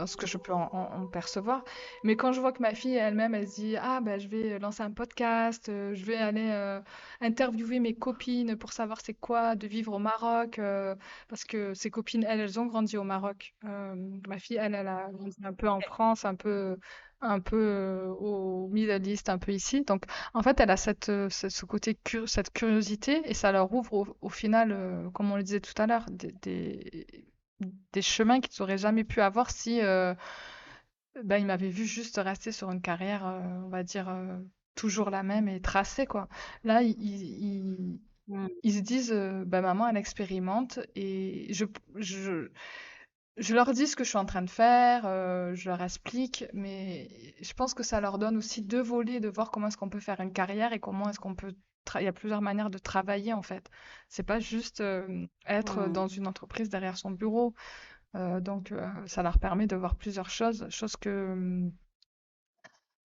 ce que je peux en percevoir. Mais quand je vois que ma fille elle-même, elle se dit, ah, ben, je vais lancer un podcast, je vais aller interviewer mes copines pour savoir c'est quoi de vivre au Maroc, parce que ses copines, elles ont grandi au Maroc. Ma fille, elle a grandi un peu en France, un peu au Middle East, un peu ici. Donc, en fait, elle a ce côté, cette curiosité et ça leur ouvre au final, comme on le disait tout à l'heure, des chemins qu'ils n'auraient jamais pu avoir si ben, ils m'avaient vu juste rester sur une carrière, on va dire, toujours la même et tracée, quoi. Là, ils se disent, bah, maman, elle expérimente et je, je leur dis ce que je suis en train de faire, je leur explique, mais je pense que ça leur donne aussi deux volets de voir comment est-ce qu'on peut faire une carrière et comment est-ce qu'on peut il y a plusieurs manières de travailler en fait. C'est pas juste être Mm. dans une entreprise derrière son bureau. Donc ça leur permet de voir plusieurs choses que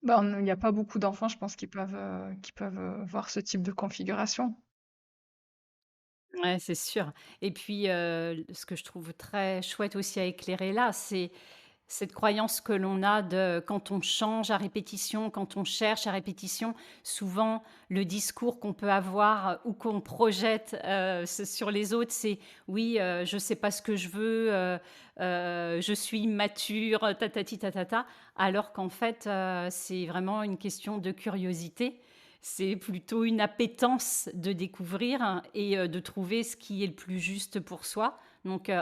il n'y a pas beaucoup d'enfants, je pense, qui peuvent voir ce type de configuration. Ouais, c'est sûr. Et puis, ce que je trouve très chouette aussi à éclairer là, c'est cette croyance que l'on a de quand on change à répétition, quand on cherche à répétition, souvent le discours qu'on peut avoir ou qu'on projette sur les autres, c'est oui, je sais pas ce que je veux, je suis immature, tatati tatata, alors qu'en fait, c'est vraiment une question de curiosité. C'est plutôt une appétence de découvrir et de trouver ce qui est le plus juste pour soi. Donc,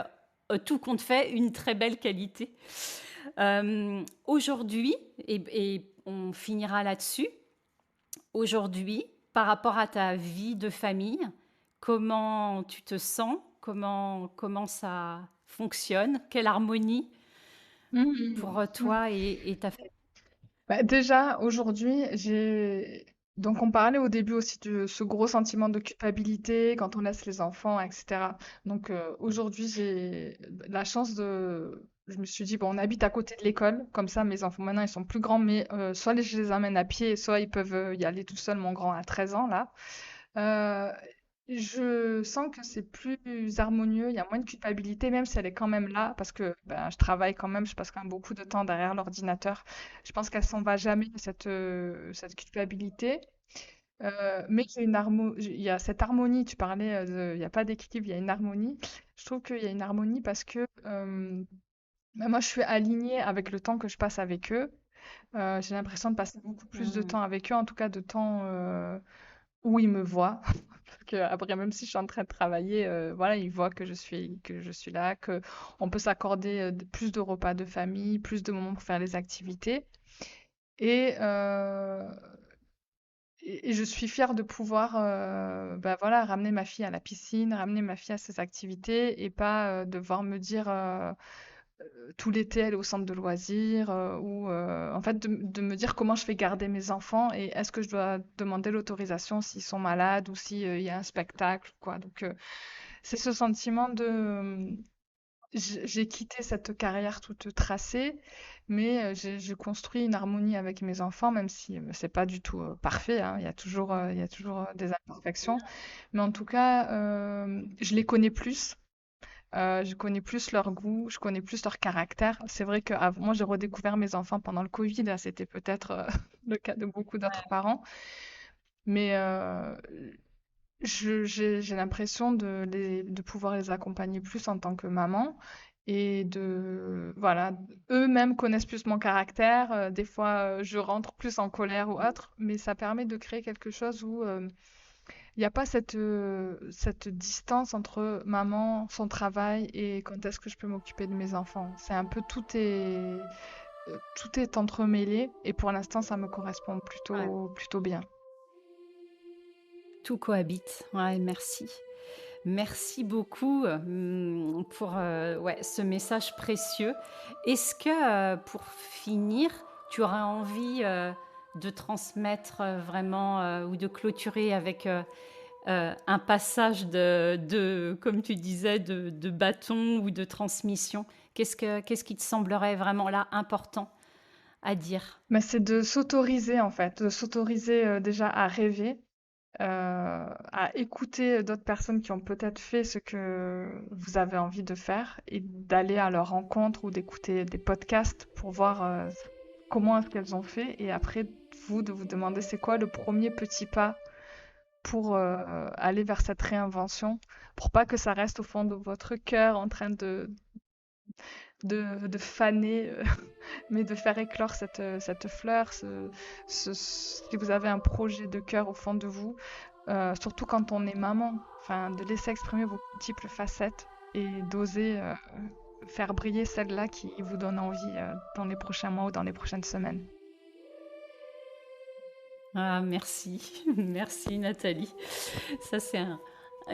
tout compte fait, une très belle qualité. Aujourd'hui, et on finira là-dessus, aujourd'hui, par rapport à ta vie de famille, comment tu te sens? Comment ça fonctionne? Quelle harmonie pour Mhm. toi et ta famille? Bah, déjà, aujourd'hui, Donc, on parlait au début aussi de ce gros sentiment de culpabilité quand on laisse les enfants, etc. Donc, aujourd'hui, j'ai la chance de... Je me suis dit, bon, on habite à côté de l'école, comme ça, mes enfants, maintenant, ils sont plus grands, mais soit je les amène à pied, soit ils peuvent y aller tout seuls, mon grand a 13 ans, là. Euh, je sens que c'est plus harmonieux, il y a moins de culpabilité, même si elle est quand même là, parce que ben, je travaille quand même, je passe quand même beaucoup de temps derrière l'ordinateur. Je pense qu'elle s'en va jamais, cette culpabilité. Mais il y a cette harmonie, tu parlais il n'y a pas d'équilibre, il y a une harmonie. Je trouve qu'il y a une harmonie parce que ben, moi, je suis alignée avec le temps que je passe avec eux. J'ai l'impression de passer beaucoup plus de Mm. temps avec eux, en tout cas de temps où ils me voient. Parce que après, même si je suis en train de travailler, voilà, ils voient que je suis là, que on peut s'accorder plus de repas de famille, plus de moments pour faire les activités. Et, et je suis fière de pouvoir bah voilà, ramener ma fille à la piscine, ramener ma fille à ses activités et pas devoir me dire tout l'été elle est au centre de loisirs ou en fait de me dire comment je vais garder mes enfants et est-ce que je dois demander l'autorisation s'ils sont malades ou s'il y a un spectacle, quoi. Donc c'est ce sentiment de j'ai quitté cette carrière toute tracée, mais j'ai construit une harmonie avec mes enfants, même si c'est pas du tout parfait, hein. Il y a toujours des imperfections. Mais en tout cas, je les connais plus. Je connais plus leur goût, je connais plus leur caractère. C'est vrai que moi, j'ai redécouvert mes enfants pendant le Covid. Là, c'était peut-être le cas de beaucoup d'autres parents. Mais j'ai l'impression de pouvoir les accompagner plus en tant que maman et voilà, eux-mêmes connaissent plus mon caractère. Des fois, je rentre plus en colère ou autre, mais ça permet de créer quelque chose où il n'y a pas cette distance entre maman, son travail et quand est-ce que je peux m'occuper de mes enfants. C'est un peu tout est entremêlé et pour l'instant, ça me correspond Ouais. plutôt bien. Tout cohabite. Ouais, merci. Merci beaucoup pour ouais, ce message précieux. Est-ce que pour finir, tu auras envie de transmettre vraiment ou de clôturer avec un passage comme tu disais, de bâton ou de transmission? Qu'est-ce qui te semblerait vraiment là important à dire? Mais c'est de s'autoriser en fait, de s'autoriser déjà à rêver, à écouter d'autres personnes qui ont peut-être fait ce que vous avez envie de faire et d'aller à leur rencontre ou d'écouter des podcasts pour voir comment est-ce qu'elles ont fait et après vous de vous demander c'est quoi le premier petit pas pour aller vers cette réinvention, pour pas que ça reste au fond de votre cœur en train de faner, mais de faire éclore cette fleur, si vous avez un projet de cœur au fond de vous, surtout quand on est maman, enfin, de laisser exprimer vos multiples facettes et d'oser faire briller celle-là qui vous donne envie dans les prochains mois ou dans les prochaines semaines. Ah, merci, merci Nathalie. Ça, c'est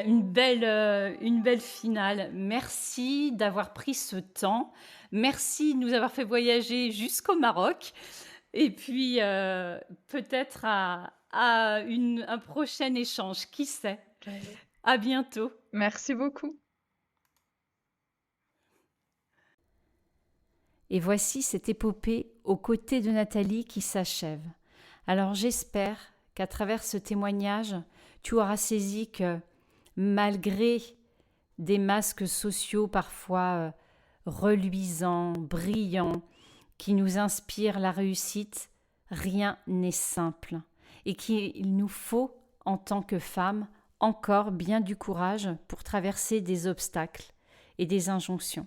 une belle finale. Merci d'avoir pris ce temps. Merci de nous avoir fait voyager jusqu'au Maroc. Et puis, peut-être un prochain échange. Qui sait? À bientôt. Merci beaucoup. Et voici cette épopée aux côtés de Nathalie qui s'achève. Alors j'espère qu'à travers ce témoignage, tu auras saisi que malgré des masques sociaux parfois reluisants, brillants, qui nous inspirent la réussite, rien n'est simple et qu'il nous faut, en tant que femmes, encore bien du courage pour traverser des obstacles et des injonctions.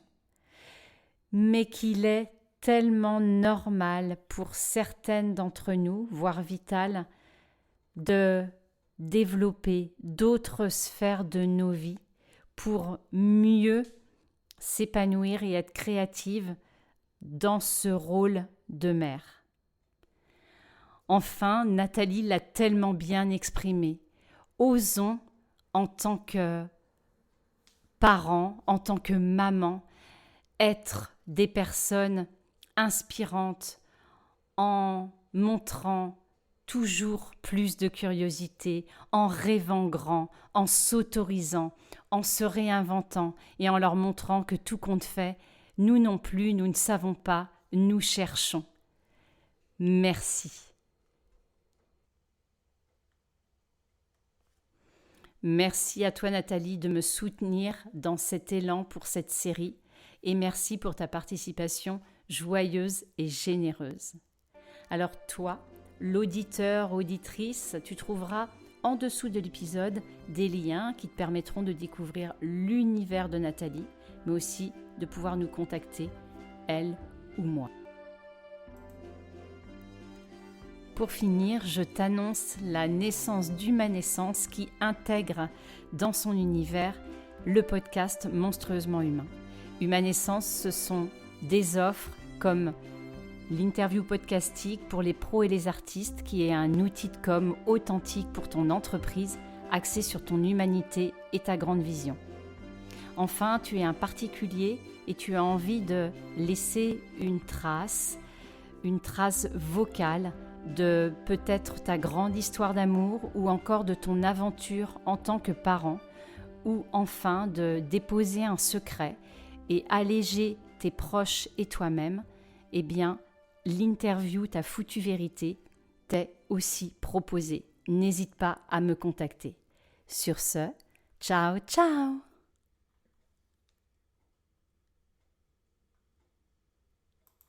Mais qu'il est tellement normal pour certaines d'entre nous, voire vital, de développer d'autres sphères de nos vies pour mieux s'épanouir et être créative dans ce rôle de mère. Enfin, Nathalie l'a tellement bien exprimé. Osons, en tant que parents, en tant que maman, être des personnes inspirantes en montrant toujours plus de curiosité, en rêvant grand, en s'autorisant, en se réinventant et en leur montrant que tout compte fait, nous non plus, nous ne savons pas, nous cherchons. Merci. Merci à toi Nathalie de me soutenir dans cet élan pour cette série et merci pour ta participation joyeuse et généreuse. Alors toi, l'auditeur, auditrice, tu trouveras en dessous de l'épisode des liens qui te permettront de découvrir l'univers de Nathalie, mais aussi de pouvoir nous contacter, elle ou moi. Pour finir, je t'annonce la naissance d'Humanescence qui intègre dans son univers le podcast Monstrueusement Humain. Humanescence, ce sont des offres comme l'interview podcastique pour les pros et les artistes, qui est un outil de com authentique pour ton entreprise, axé sur ton humanité et ta grande vision. Enfin, tu es un particulier et tu as envie de laisser une trace vocale de peut-être ta grande histoire d'amour ou encore de ton aventure en tant que parent, ou enfin de déposer un secret et alléger tes proches et toi-même, eh bien, l'interview Ta foutue vérité t'est aussi proposée. N'hésite pas à me contacter. Sur ce, ciao ciao!